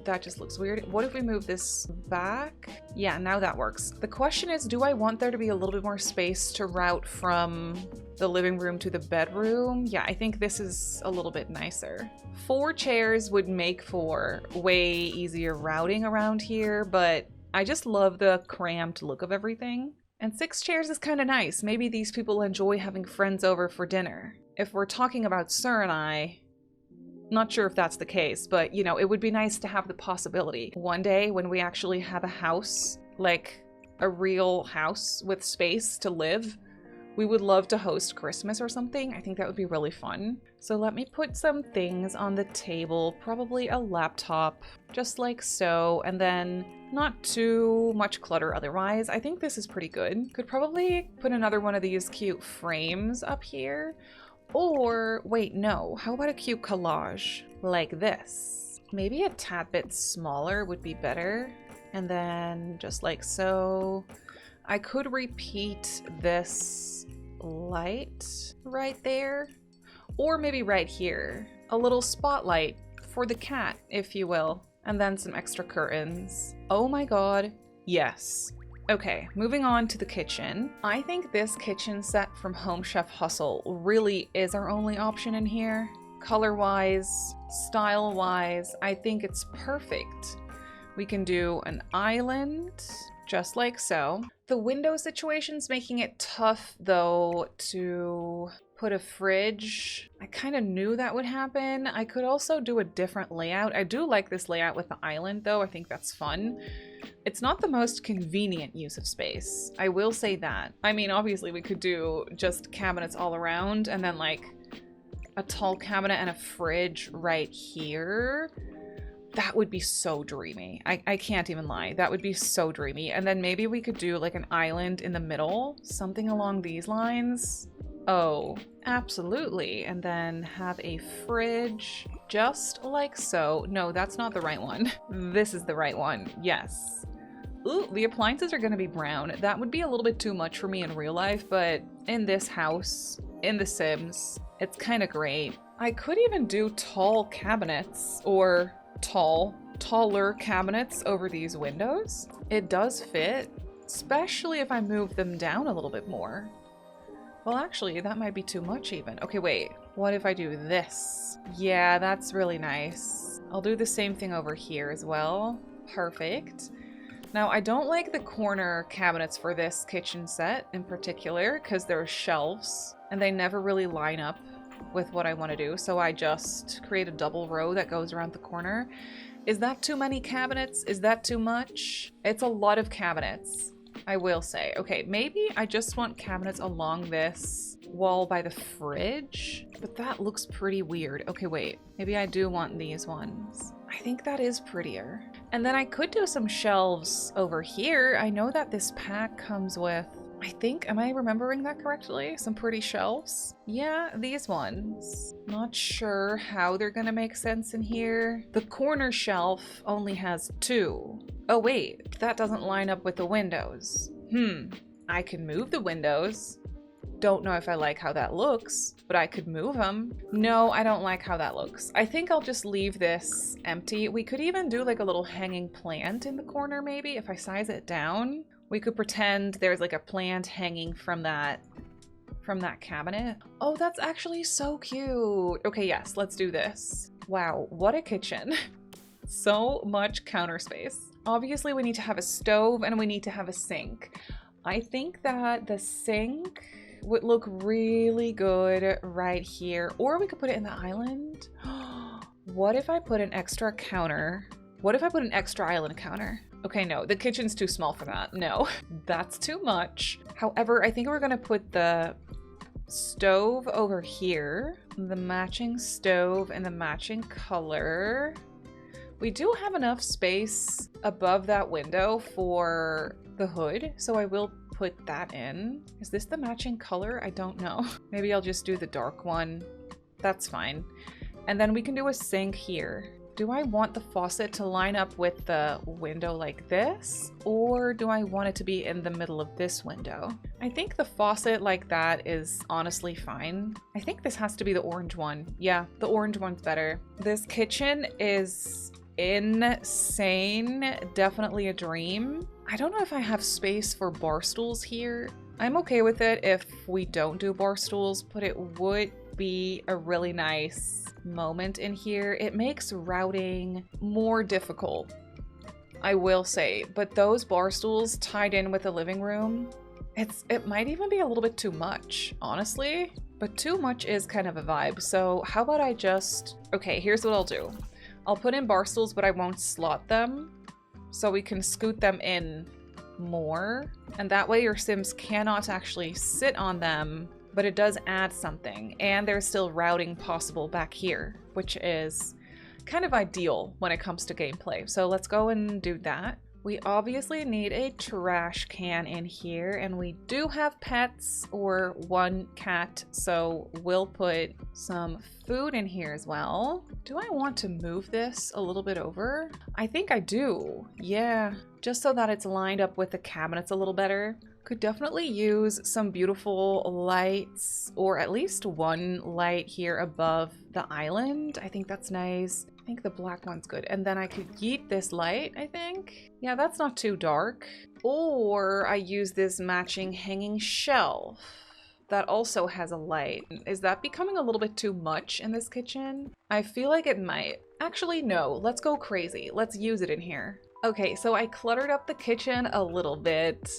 that just looks weird. What if we move this back? Yeah, now that works. The question is, do I want there to be a little bit more space to route from the living room to the bedroom? Yeah, I think this is a little bit nicer. 4 chairs would make for way easier routing around here, but I just love the cramped look of everything. And 6 chairs is kind of nice. Maybe these people enjoy having friends over for dinner. If we're talking about Sir and I, not sure if that's the case, but you know, it would be nice to have the possibility. One day when we actually have a house, like a real house with space to live, we would love to host Christmas or something. I think that would be really fun. So let me put some things on the table, probably a laptop, just like so, and then not too much clutter otherwise. I think this is pretty good. Could probably put another one of these cute frames up here. Or, wait, no. How about a cute collage like this? Maybe a tad bit smaller would be better. And then just like so. I could repeat this light right there. Or maybe right here. A little spotlight for the cat, if you will. And then some extra curtains. Oh my god, yes. Okay, moving on to the kitchen. I think this kitchen set from Home Chef Hustle really is our only option in here. Color-wise, style-wise, I think it's perfect. We can do an island, just like so. The window situation's making it tough, though, to put a fridge. I kind of knew that would happen. I could also do a different layout. I do like this layout with the island, though. I think that's fun. It's not the most convenient use of space. I will say that. I mean, obviously we could do just cabinets all around and then like a tall cabinet and a fridge right here. That would be so dreamy. I can't even lie. That would be so dreamy. And then maybe we could do like an island in the middle, something along these lines. Oh, absolutely. And then have a fridge just like so. No, that's not the right one. This is the right one. Yes. Ooh, the appliances are going to be brown. That would be a little bit too much for me in real life, but in this house, in The Sims, it's kind of great. I could even do tall cabinets or taller cabinets over these windows. It does fit, especially if I move them down a little bit more. Well, actually, that might be too much even. Okay, wait. What if I do this? Yeah, that's really nice. I'll do the same thing over here as well. Perfect. Now, I don't like the corner cabinets for this kitchen set in particular because they're shelves and they never really line up with what I want to do. So I just create a double row that goes around the corner. Is that too many cabinets? Is that too much? It's a lot of cabinets, I will say. Okay, maybe I just want cabinets along this wall by the fridge, but that looks pretty weird. Okay, wait, maybe I do want these ones. I think that is prettier. And then I could do some shelves over here. I know that this pack comes with I think, am I remembering that correctly? Some pretty shelves. Yeah, these ones. Not sure how they're gonna make sense in here. The corner shelf only has 2. Oh wait, that doesn't line up with the windows. I can move the windows. Don't know if I like how that looks, but I could move them. No, I don't like how that looks. I think I'll just leave this empty. We could even do like a little hanging plant in the corner maybe if I size it down. We could pretend there's like a plant hanging from that cabinet. Oh, that's actually so cute. Okay, yes, let's do this. Wow, what a kitchen. So much counter space. Obviously, we need to have a stove and we need to have a sink. I think that the sink would look really good right here. Or we could put it in the island. What if I put an extra counter? What if I put an extra island counter? Okay, no, the kitchen's too small for that. No, that's too much. However, I think we're gonna put the stove over here, the matching stove and the matching color. We do have enough space above that window for the hood, so I will put that in. Is this the matching color? I don't know. Maybe I'll just do the dark one. That's fine. And then we can do a sink here. Do I want the faucet to line up with the window like this? Or do I want it to be in the middle of this window? I think the faucet like that is honestly fine. I think this has to be the orange one. Yeah, the orange one's better. This kitchen is insane. Definitely a dream. I don't know if I have space for bar stools here. I'm okay with it if we don't do bar stools, but it would be a really nice moment in here. It makes routing more difficult, I will say, but those bar stools tied in with the living room, it might even be a little bit too much, honestly, but too much is kind of a vibe. So how about I just, okay, here's what I'll do. I'll put in bar stools, but I won't slot them, so we can scoot them in more, and that way your Sims cannot actually sit on them, but it does add something, and there's still routing possible back here, which is kind of ideal when it comes to gameplay. So let's go and do that. We obviously need a trash can in here, and we do have pets or 1 cat, so we'll put some food in here as well. Do I want to move this a little bit over? I think I do, yeah, just so that it's lined up with the cabinets a little better. Could definitely use some beautiful lights, or at least 1 light here above the island. I think that's nice. I think the black one's good. And then I could yeet this light, I think. Yeah, that's not too dark. Or I use this matching hanging shelf that also has a light. Is that becoming a little bit too much in this kitchen? I feel like it might. Actually, no, let's go crazy. Let's use it in here. Okay, so I cluttered up the kitchen a little bit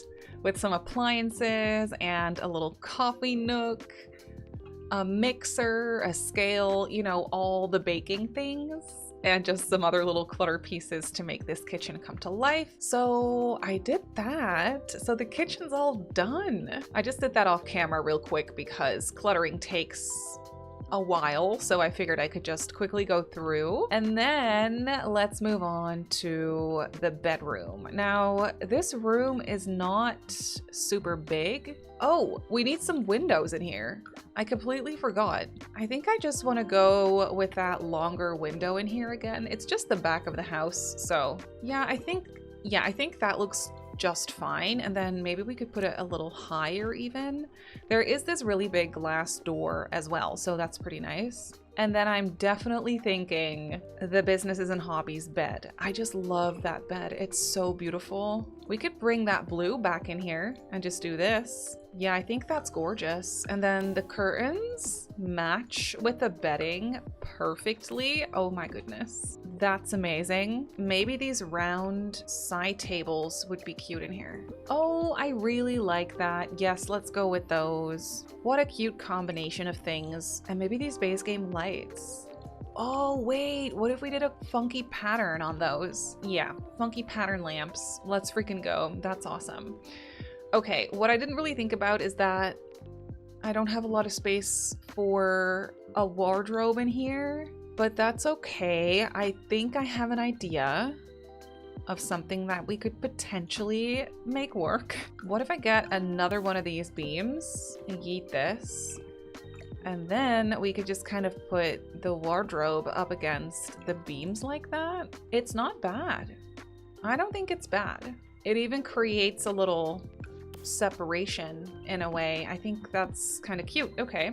with some appliances and a little coffee nook, a mixer, a scale, you know, all the baking things, and just some other little clutter pieces to make this kitchen come to life. So I did that. So the kitchen's all done. I just did that off camera real quick because cluttering takes a while, so I figured I could just quickly go through. And then let's move on to the bedroom. Now, this room is not super big. Oh, we need some windows in here. I completely forgot. I think I just want to go with that longer window in here again. It's just the back of the house, so yeah, I think that looks just fine. And then maybe we could put it a little higher even. There is this really big glass door as well, so that's pretty nice. And then I'm definitely thinking the businesses and hobbies bed. I just love that bed. It's so beautiful. We could bring that blue back in here and just do this. Yeah, I think that's gorgeous. And then the curtains match with the bedding perfectly. Oh my goodness. That's amazing. Maybe these round side tables would be cute in here. Oh, I really like that. Yes, let's go with those. What a cute combination of things. And maybe these base game lights. Oh, wait, what if we did a funky pattern on those? Yeah, funky pattern lamps. Let's freaking go. That's awesome. Okay, what I didn't really think about is that I don't have a lot of space for a wardrobe in here, but that's okay. I think I have an idea. of something that we could potentially make work. What if I get another one of these beams and yeet this? And then we could just kind of put the wardrobe up against the beams like that. It's not bad. I don't think it's bad. It even creates a little separation in a way. I think that's kind of cute. Okay,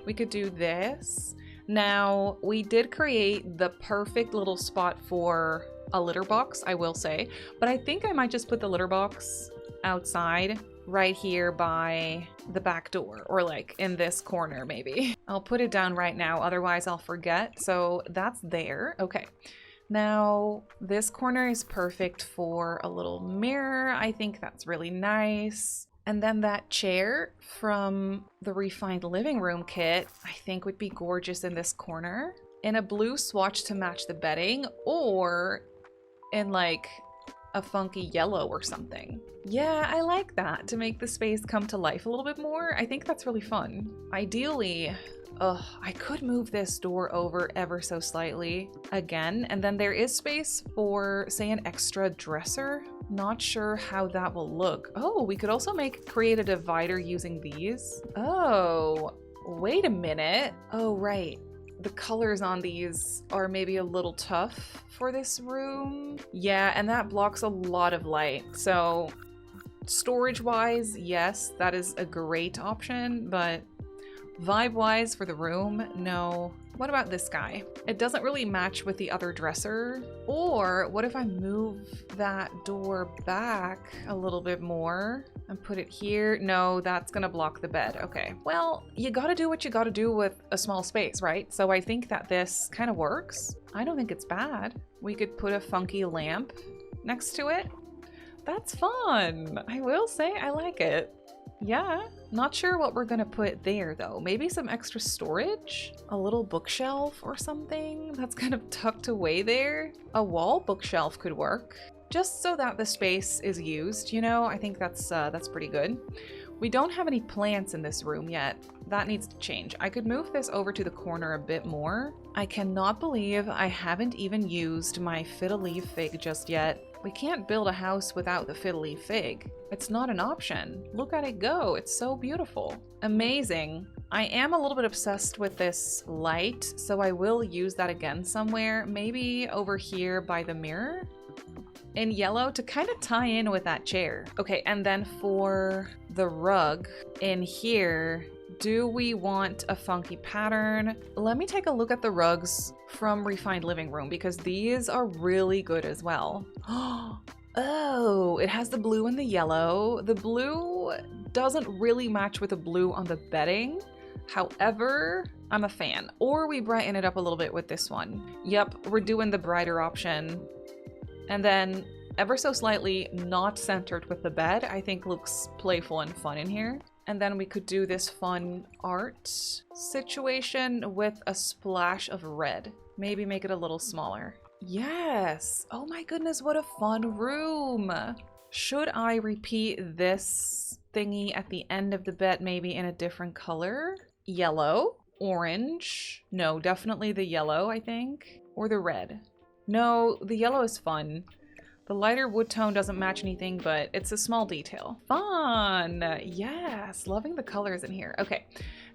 we could do this. Now, we did create the perfect little spot for a litter box, I will say, but I think I might just put the litter box outside right here by the back door, or like in this corner maybe. I'll put it down right now, otherwise I'll forget. So that's there. Okay. Now, this corner is perfect for a little mirror. I think that's really nice. And then that chair from the Refined Living Room kit, I think would be gorgeous in this corner. In a blue swatch to match the bedding, or in like a funky yellow or something. Yeah, I like that to make the space come to life a little bit more. I think that's really fun. Ideally, I could move this door over ever so slightly again, and then there is space for, say, an extra dresser. Not sure how that will look. Oh, we could also create a divider using these. Oh, wait a minute. Oh, right. The colors on these are maybe a little tough for this room. Yeah, and that blocks a lot of light. So storage-wise, yes, that is a great option, but vibe-wise for the room, no. What about this guy? It doesn't really match with the other dresser. Or what if I move that door back a little bit more and put it here? No, that's gonna block the bed. Okay. Well, you gotta do what you gotta do with a small space, right? So I think that this kind of works. I don't think it's bad. We could put a funky lamp next to it. That's fun. I will say I like it. Yeah, not sure what we're gonna put there though. Maybe some extra storage? A little bookshelf or something that's kind of tucked away there? A wall bookshelf could work. Just so that the space is used, you know? I think that's pretty good. We don't have any plants in this room yet. That needs to change. I could move this over to the corner a bit more. I cannot believe I haven't even used my fiddle-leaf fig just yet. We can't build a house without the fiddle-leaf fig. It's not an option. Look at it go. It's so beautiful. Amazing. I am a little bit obsessed with this light, so I will use that again somewhere. Maybe over here by the mirror in yellow to kind of tie in with that chair. Okay, and then for the rug in here, do we want a funky pattern? Let me take a look at the rugs from Refined Living Room because these are really good as well. Oh, it has the blue and the yellow. The blue doesn't really match with the blue on the bedding. However, I'm a fan. Or we brighten it up a little bit with this one. Yep, we're doing the brighter option. And then ever so slightly not centered with the bed, I think looks playful and fun in here. And then we could do this fun art situation with a splash of red. Maybe make it a little smaller. Yes! Oh my goodness, what a fun room! Should I repeat this thingy at the end of the bed maybe in a different color? Yellow? Orange? No, definitely the yellow, I think. Or the red. No, the yellow is fun. The lighter wood tone doesn't match anything, but it's a small detail. Fun! Yes, loving the colors in here. Okay,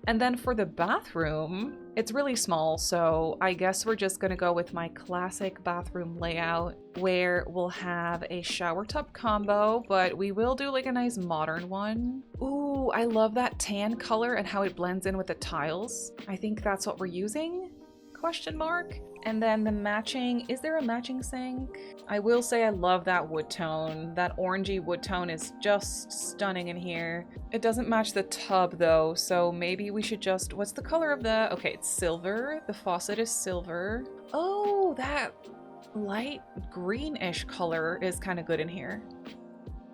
and then for the bathroom, it's really small, so I guess we're just gonna go with my classic bathroom layout where we'll have a shower tub combo, but we will do like a nice modern one. Ooh, I love that tan color and how it blends in with the tiles. I think that's what we're using? Question mark? And then the matching, is there a matching sink? I will say I love that wood tone. That orangey wood tone is just stunning in here. It doesn't match the tub though, so maybe we should just, what's the color of the, okay, it's silver. The faucet is silver. Oh, that light greenish color is kind of good in here.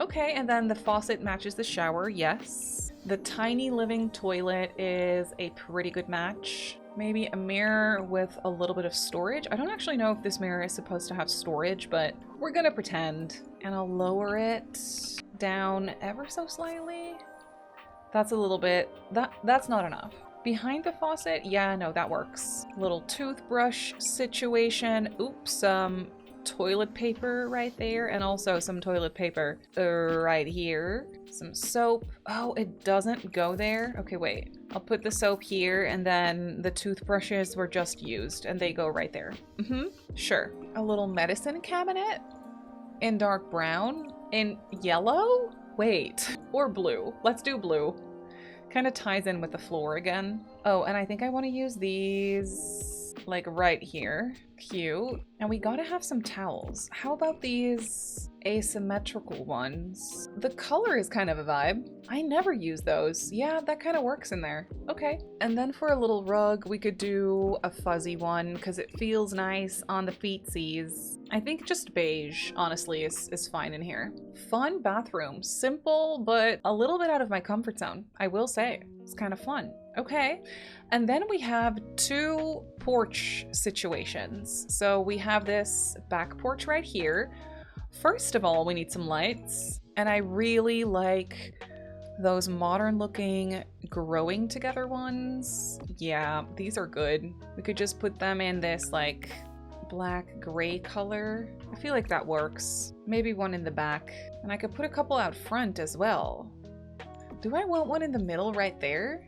Okay, and then the faucet matches the shower, yes. The tiny living toilet is a pretty good match. Maybe a mirror with a little bit of storage. I don't actually know if this mirror is supposed to have storage, but we're gonna pretend. And I'll lower it down ever so slightly. That's a little bit, that's not enough. Behind the faucet, yeah, no, that works. Little toothbrush situation. Oops, toilet paper right there, and also some toilet paper right here. Some soap. Oh, it doesn't go there. Okay, wait. I'll put the soap here, and then the toothbrushes were just used, and they go right there. Sure. A little medicine cabinet in dark brown. In yellow? Wait. Or blue. Let's do blue. Kind of ties in with the floor again. Oh, and I think I want to use these like right here. Cute. And we gotta have some towels. How about these asymmetrical ones? The color is kind of a vibe. I never use those. Yeah, that kind of works in there. Okay. And then for a little rug, we could do a fuzzy one because it feels nice on the feetsies. I think just beige, honestly, is fine in here. Fun bathroom. Simple, but a little bit out of my comfort zone, I will say. It's kind of fun. Okay. And then we have two porch situations. So we have this back porch right here. First of all, we need some lights. And I really like those modern looking growing together ones. Yeah, these are good. We could just put them in this like black gray color. I feel like that works. Maybe one in the back. And I could put a couple out front as well. Do I want one in the middle right there?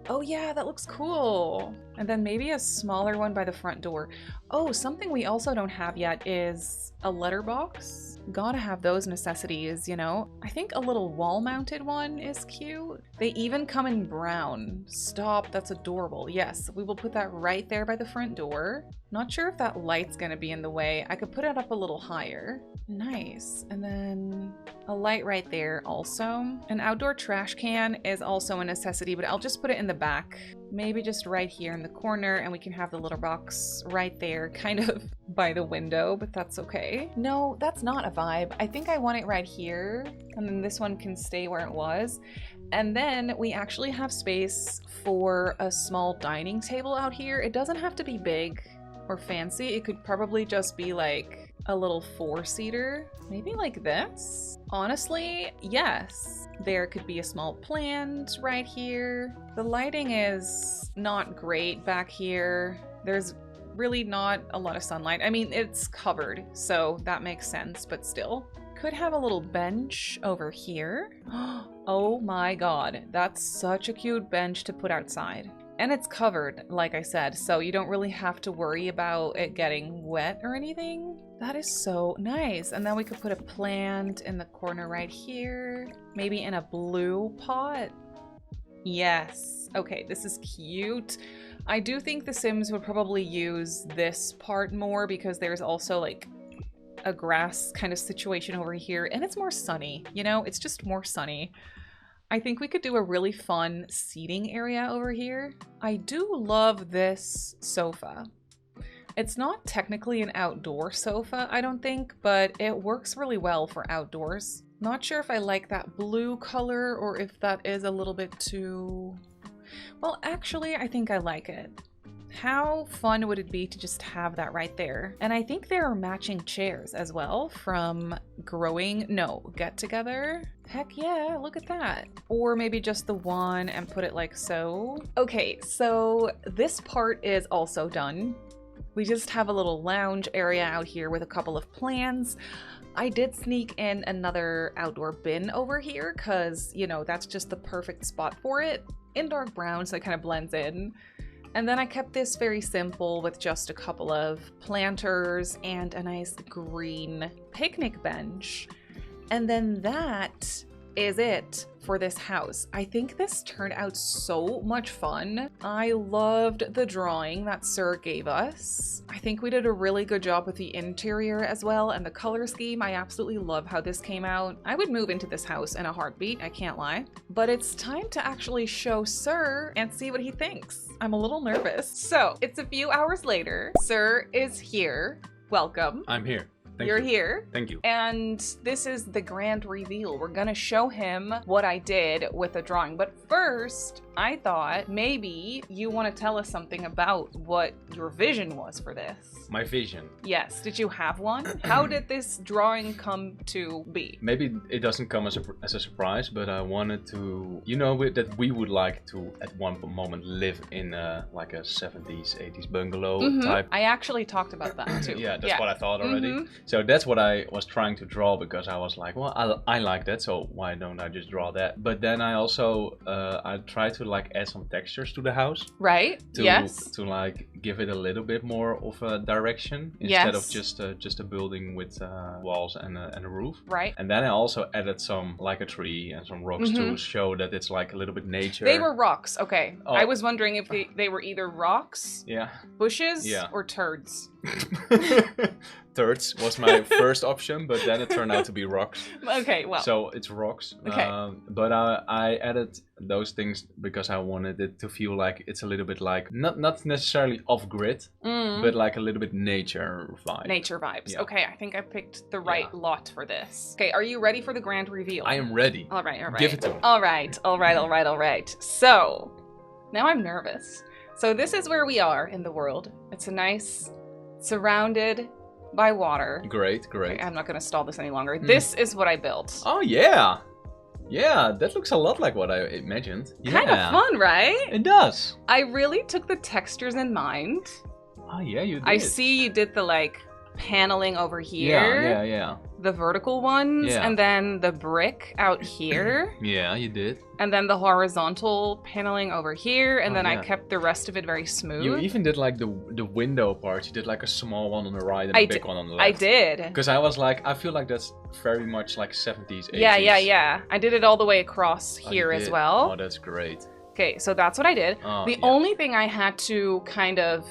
Oh yeah, that looks cool. And then maybe a smaller one by the front door. Oh, something we also don't have yet is a letterbox. Gotta have those necessities, you know? I think a little wall-mounted one is cute. They even come in brown. Stop, that's adorable. Yes, we will put that right there by the front door. Not sure if that light's gonna be in the way. I could put it up a little higher. Nice. And then a light right there also. An outdoor trash can is also a necessity, but I'll just put it in the back. Maybe just right here in the corner, and we can have the litter box right there, kind of by the window, but that's okay. No, that's not a vibe. I think I want it right here, and then this one can stay where it was. And then we actually have space for a small dining table out here. It doesn't have to be big or fancy. It could probably just be like a little 4-seater, maybe like this. Honestly, yes. There could be a small plant right here. The lighting is not great back here. There's really not a lot of sunlight. I mean, it's covered, so that makes sense, but still. Could have a little bench over here. Oh my god, that's such a cute bench to put outside. And it's covered, like I said, so you don't really have to worry about it getting wet or anything. That is so nice. And then we could put a plant in the corner right here. Maybe in a blue pot. Yes. Okay, this is cute. I do think The Sims would probably use this part more because there's also like a grass kind of situation over here. And it's more sunny, you know? It's just more sunny. I think we could do a really fun seating area over here. I do love this sofa. It's not technically an outdoor sofa, I don't think, but it works really well for outdoors. Not sure if I like that blue color or if that is a little bit too... Well, actually, I think I like it. How fun would it be to just have that right there? And I think there are matching chairs as well from Get Together. Heck yeah, look at that. Or maybe just the one and put it like so. Okay, so this part is also done. We just have a little lounge area out here with a couple of plants. I did sneak in another outdoor bin over here because, you know, that's just the perfect spot for it. In dark brown, so it kind of blends in. And then I kept this very simple with just a couple of planters and a nice green picnic bench. And then that is it for this house. I think this turned out so much fun. I loved the drawing that Sir gave us. I think we did a really good job with the interior as well and the color scheme. I absolutely love how this came out. I would move into this house in a heartbeat, I can't lie. But it's time to actually show Sir and see what he thinks. I'm a little nervous. So it's a few hours later. Sir is here. Welcome. I'm here. You're here. Thank you. And this is the grand reveal. We're gonna show him what I did with the drawing. But first, I thought maybe you want to tell us something about what your vision was for this. My vision. Yes. Did you have one? How did this drawing come to be? Maybe it doesn't come as a surprise, but I wanted to, that we would like to at one moment live in like a 70s, 80s bungalow type. I actually talked about that too. Yeah, that's what I thought already. So that's what I was trying to draw because I was like, well, I like that, so why don't I just draw that? But then I also I tried to like add some textures to the house. Right. To like give it a little bit more of a direction instead of just a building with walls and a roof. Right. And then I also added some like a tree and some rocks to show that it's like a little bit nature. They were rocks. Okay. Oh. I was wondering if they were either rocks, bushes, or turds. Turds was my first option, but then it turned out to be rocks. Okay, well. So it's rocks. Okay. But I added those things because I wanted it to feel like it's a little bit like, not necessarily off-grid, but like a little bit nature vibe. Nature vibes. Yeah. Okay, I think I picked the right lot for this. Okay, are you ready for the grand reveal? I am ready. All right. Give it to me. All right. So, now I'm nervous. So this is where we are in the world. It's a nice, surrounded by water. Great. Okay, I'm not going to stall this any longer. This is what I built. Oh, yeah. Yeah, that looks a lot like what I imagined. Kind of fun, right? It does. I really took the textures in mind. Oh, yeah, you did. I see you did the, like, paneling over here. Yeah. The vertical ones, and then the brick out here. Yeah, you did. And then the horizontal paneling over here, and then I kept the rest of it very smooth. You even did like the window part. You did like a small one on the right and a big one on the left. I did. Because I was like, I feel like that's very much like 70s, 80s. Yeah. I did it all the way across here as well. Oh, that's great. Okay, so that's what I did. The only thing I had to kind of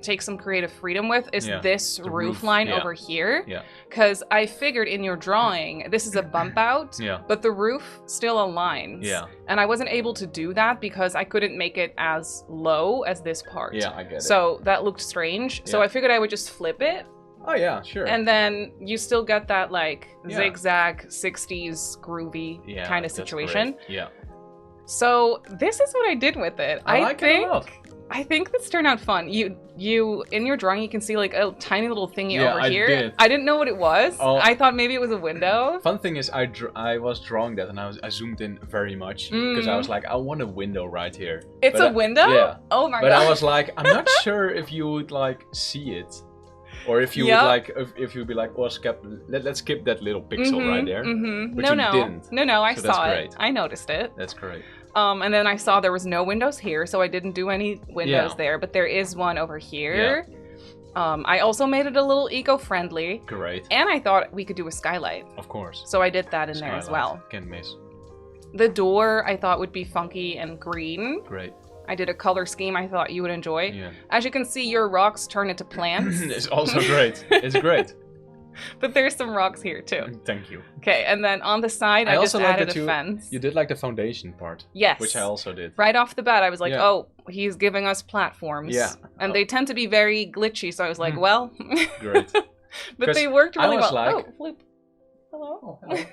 take some creative freedom with is this roof line over here. Yeah. Because I figured in your drawing, this is a bump out, but the roof still aligns. Yeah. And I wasn't able to do that because I couldn't make it as low as this part. Yeah, I get it. So that looked strange. Yeah. So I figured I would just flip it. Oh, yeah, sure. And then you still get that, like, zigzag 60s groovy kind of situation. Yeah. So this is what I did with it. I like it a lot. I think this turned out fun. You in your drawing, you can see like a tiny little thingy over here. I didn't know what it was. I thought maybe it was a window. Fun thing is, I was drawing that and I zoomed in very much because I was like, I want a window right here. It's a window? Yeah. Oh my god. But I was like, I'm not sure if you would like see it. Or if you would like, if you'd be like, oh, let's skip that little pixel right there. But you didn't. No, I saw it. I noticed it. That's great. And then I saw there was no windows here, so I didn't do any windows there, but there is one over here. Yeah. I also made it a little eco-friendly. Great. And I thought we could do a skylight. Of course. So I did that in there as well. Can't miss. The door I thought would be funky and green. Great. I did a color scheme I thought you would enjoy. Yeah. As you can see, your rocks turn into plants. It's also great. It's great. But there's some rocks here too. Thank you. Okay, and then on the side, I just added a fence. You did like the foundation part. Yes. Which I also did. Right off the bat, I was like, oh, he's giving us platforms. Yeah. And they tend to be very glitchy, so I was like, well. Great. But they worked really well. Like, oh, flip. Hello. Oh, hello.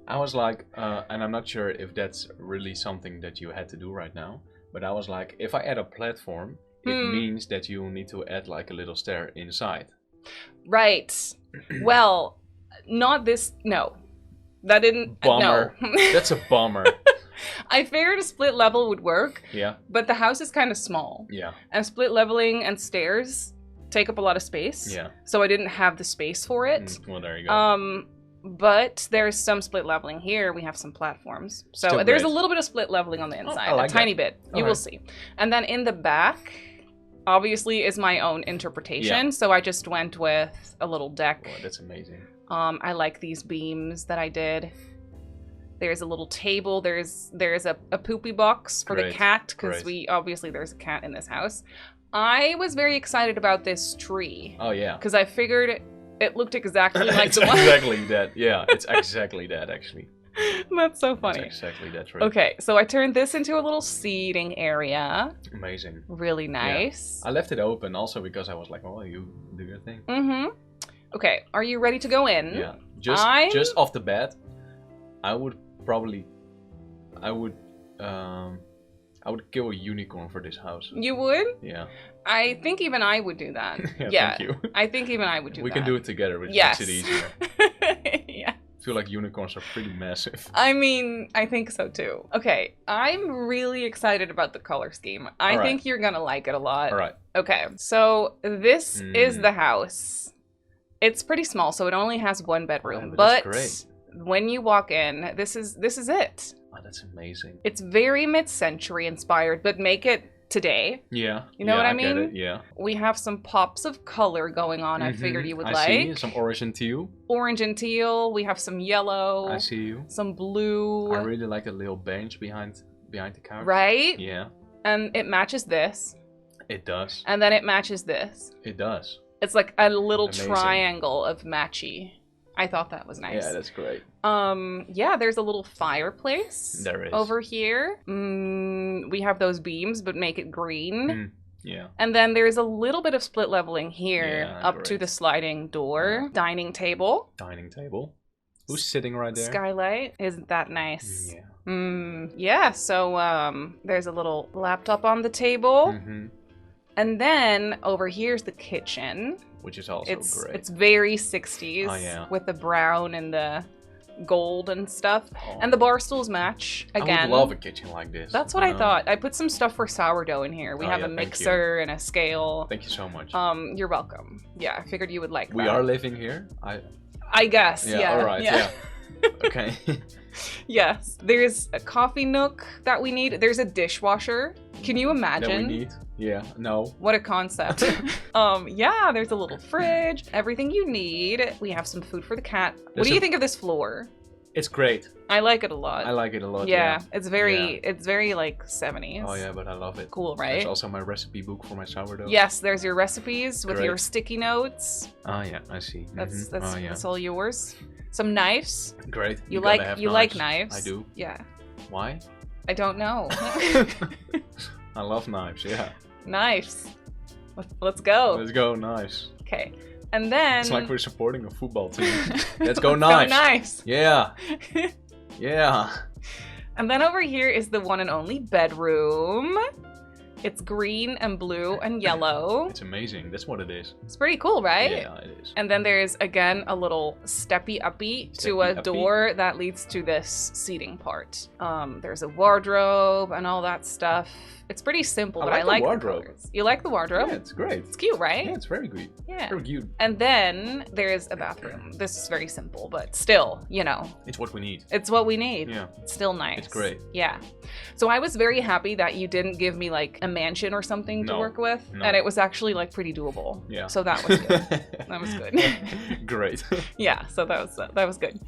I was like, and I'm not sure if that's really something that you had to do right now, but I was like, if I add a platform, it means that you need to add like a little stair inside. Right. Well, not this. No, that didn't. Bummer. No. That's a bummer. I figured a split level would work. Yeah. But the house is kind of small. Yeah. And split leveling and stairs take up a lot of space. Yeah. So I didn't have the space for it. Well, there you go. But there's some split leveling here. We have some platforms. So there's a little bit of split leveling on the inside. A tiny bit. You will see. And then in the back, obviously, is my own interpretation. Yeah. So I just went with a little deck. Oh, that's amazing. I like these beams that I did. There's a little table. There's a poopy box for the cat, because there's a cat in this house. I was very excited about this tree. Oh, yeah. Because I figured it looked exactly like the one. It's exactly that. Yeah, it's exactly that, actually. That's so funny. That's exactly that, right? Okay, so I turned this into a little seating area. Amazing. Really nice. Yeah. I left it open also because I was like, oh, you do your thing. Mm-hmm. Okay, are you ready to go in? Yeah. Just off the bat, I would kill a unicorn for this house. You would? Yeah. I think even I would do that. Yeah, thank you. I think even I would do that. We can do it together, which yes. makes it easier. Yeah. I feel like unicorns are pretty massive. I mean, I think so too. Okay, I'm really excited about the color scheme. I think you're gonna like it a lot. All right. Okay, so this is the house. It's pretty small, so it only has one bedroom. But that's great. When you walk in, this is it. Oh, that's amazing. It's very mid-century inspired, but make it today. Yeah. You know what I mean? Get it. Yeah. We have some pops of color going on. I figured you would like. I see some orange and teal. Orange and teal. We have some yellow. I see you. Some blue. I really like a little bench behind the couch. Right? Yeah. And it matches this. It does. And then it matches this. It does. It's like a little triangle of matchy. I thought that was nice. Yeah, that's great. Yeah, there's a little fireplace. There is. Over here. We have those beams, but make it green. Yeah. And then there's a little bit of split leveling here up to the sliding door. Yeah. Dining table. Dining table. Who's sitting right there? Skylight. Isn't that nice? Yeah. Yeah, so there's a little laptop on the table. And then over here's the kitchen. Which is also great. It's very 60s. Oh, yeah. With the brown and the gold and stuff. Oh. And the bar stools match again. I would love a kitchen like this. That's what I thought. I put some stuff for sourdough in here. We have a mixer and a scale. Thank you so much. You're welcome. Yeah, I figured you would like that. We are living here? I guess, yeah. All right, yeah. Okay. Yes. There's a coffee nook that we need. There's a dishwasher. Can you imagine? That we need? Yeah, no. What a concept. Yeah, there's a little fridge, everything you need. We have some food for the cat. What do you think of this floor? It's great. I like it a lot. I like it a lot. Yeah, it's very like 70s. Oh yeah, but I love it. Cool, right? There's also my recipe book for my sourdough. Yes, there's your recipes with your sticky notes. Oh yeah, I see. That's all yours. Some knives. Great. You like knives? I do. Yeah. Why? I don't know. I love knives. Yeah. Knives. Let's go. Let's go, knives. Okay. And then... It's like we're supporting a football team. Let's go knives. Go knives. Yeah. Yeah. And then over here is the one and only bedroom. It's green and blue and yellow. It's amazing. That's what it is. It's pretty cool, right? Yeah, it is. And then there's, again, a little steppy-uppy to a door that leads to this seating part. There's a wardrobe and all that stuff. It's pretty simple, but I like the wardrobe. You like the wardrobe? Yeah, it's great. It's cute, right? Yeah, it's very good. Yeah. Very cute. And then there's a bathroom. This is very simple, but still, you know. It's what we need. It's what we need. Yeah. It's still nice. It's great. Yeah. So I was very happy that you didn't give me like a mansion or something to work with. No. And it was actually like pretty doable. Yeah. So that was good. That was good. Great. Yeah, so that was good.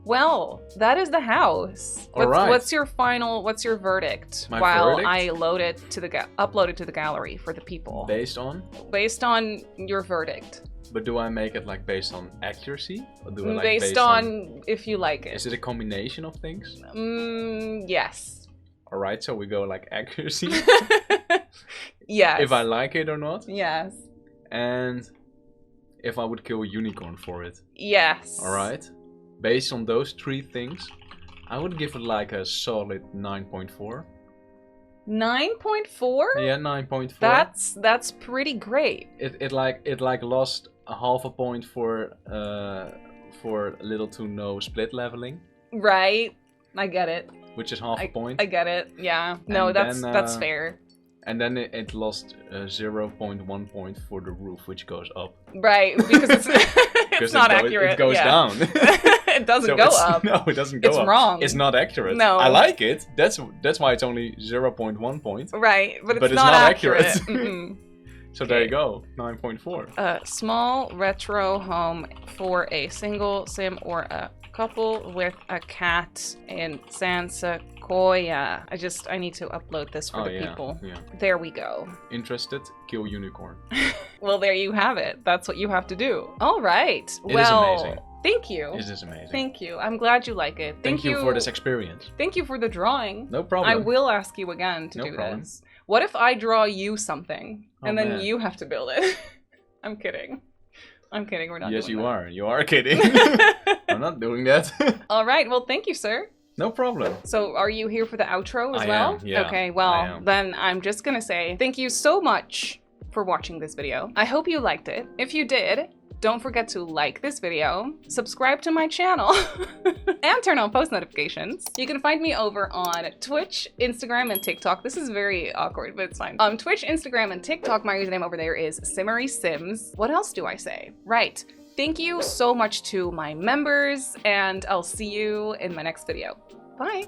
Well, that is the house. What's your verdict? My while verdict? I load it to upload it to the gallery for the people. Based on your verdict. But do I make it like based on accuracy? Or do I like based on if you like it? Is it a combination of things? Yes. Alright, so we go like accuracy. Yes. If I like it or not. Yes. And if I would kill a unicorn for it. Yes. Alright. Based on those three things, I would give it like a solid 9.4. 9.4? Yeah, 9.4. That's pretty great. It lost a half a point for little to no split leveling. Right. I get it. Which is half a point. I get it. Yeah. No, that's fair. And then it lost 0.1 point for the roof, which goes up. Right, because it's not accurate. It goes down. It doesn't go up. No, it doesn't go up. It's wrong. It's not accurate. No. I like it. That's why it's only 0.1 point. Right, but it's not accurate. So there you go, 9.4. A small retro home for a single sim or a couple with a cat in San Sequoia. I need to upload this for the people. Yeah. There we go. Interested? Kill unicorn. Well, there you have it. That's what you have to do. All right. It is amazing. Thank you. It is amazing. Thank you. I'm glad you like it. Thank you for this experience. Thank you for the drawing. No problem. I will ask you again to do this. What if I draw you something and then you have to build it? I'm kidding. I'm kidding, we're not Yes, doing you that. are. You are kidding. I'm not doing that. All right, well, thank you, sir. No problem. So are you here for the outro as I well? am, yeah, Okay, I well, am. then I'm just gonna say thank you so much for watching this video. I hope you liked it. If you did, don't forget to like this video, subscribe to my channel, and turn on post notifications. You can find me over on Twitch, Instagram, and TikTok. This is very awkward, but it's fine. Twitch, Instagram, and TikTok, my username over there is Simmary Sims. What else do I say? Right. Thank you so much to my members, and I'll see you in my next video. Bye.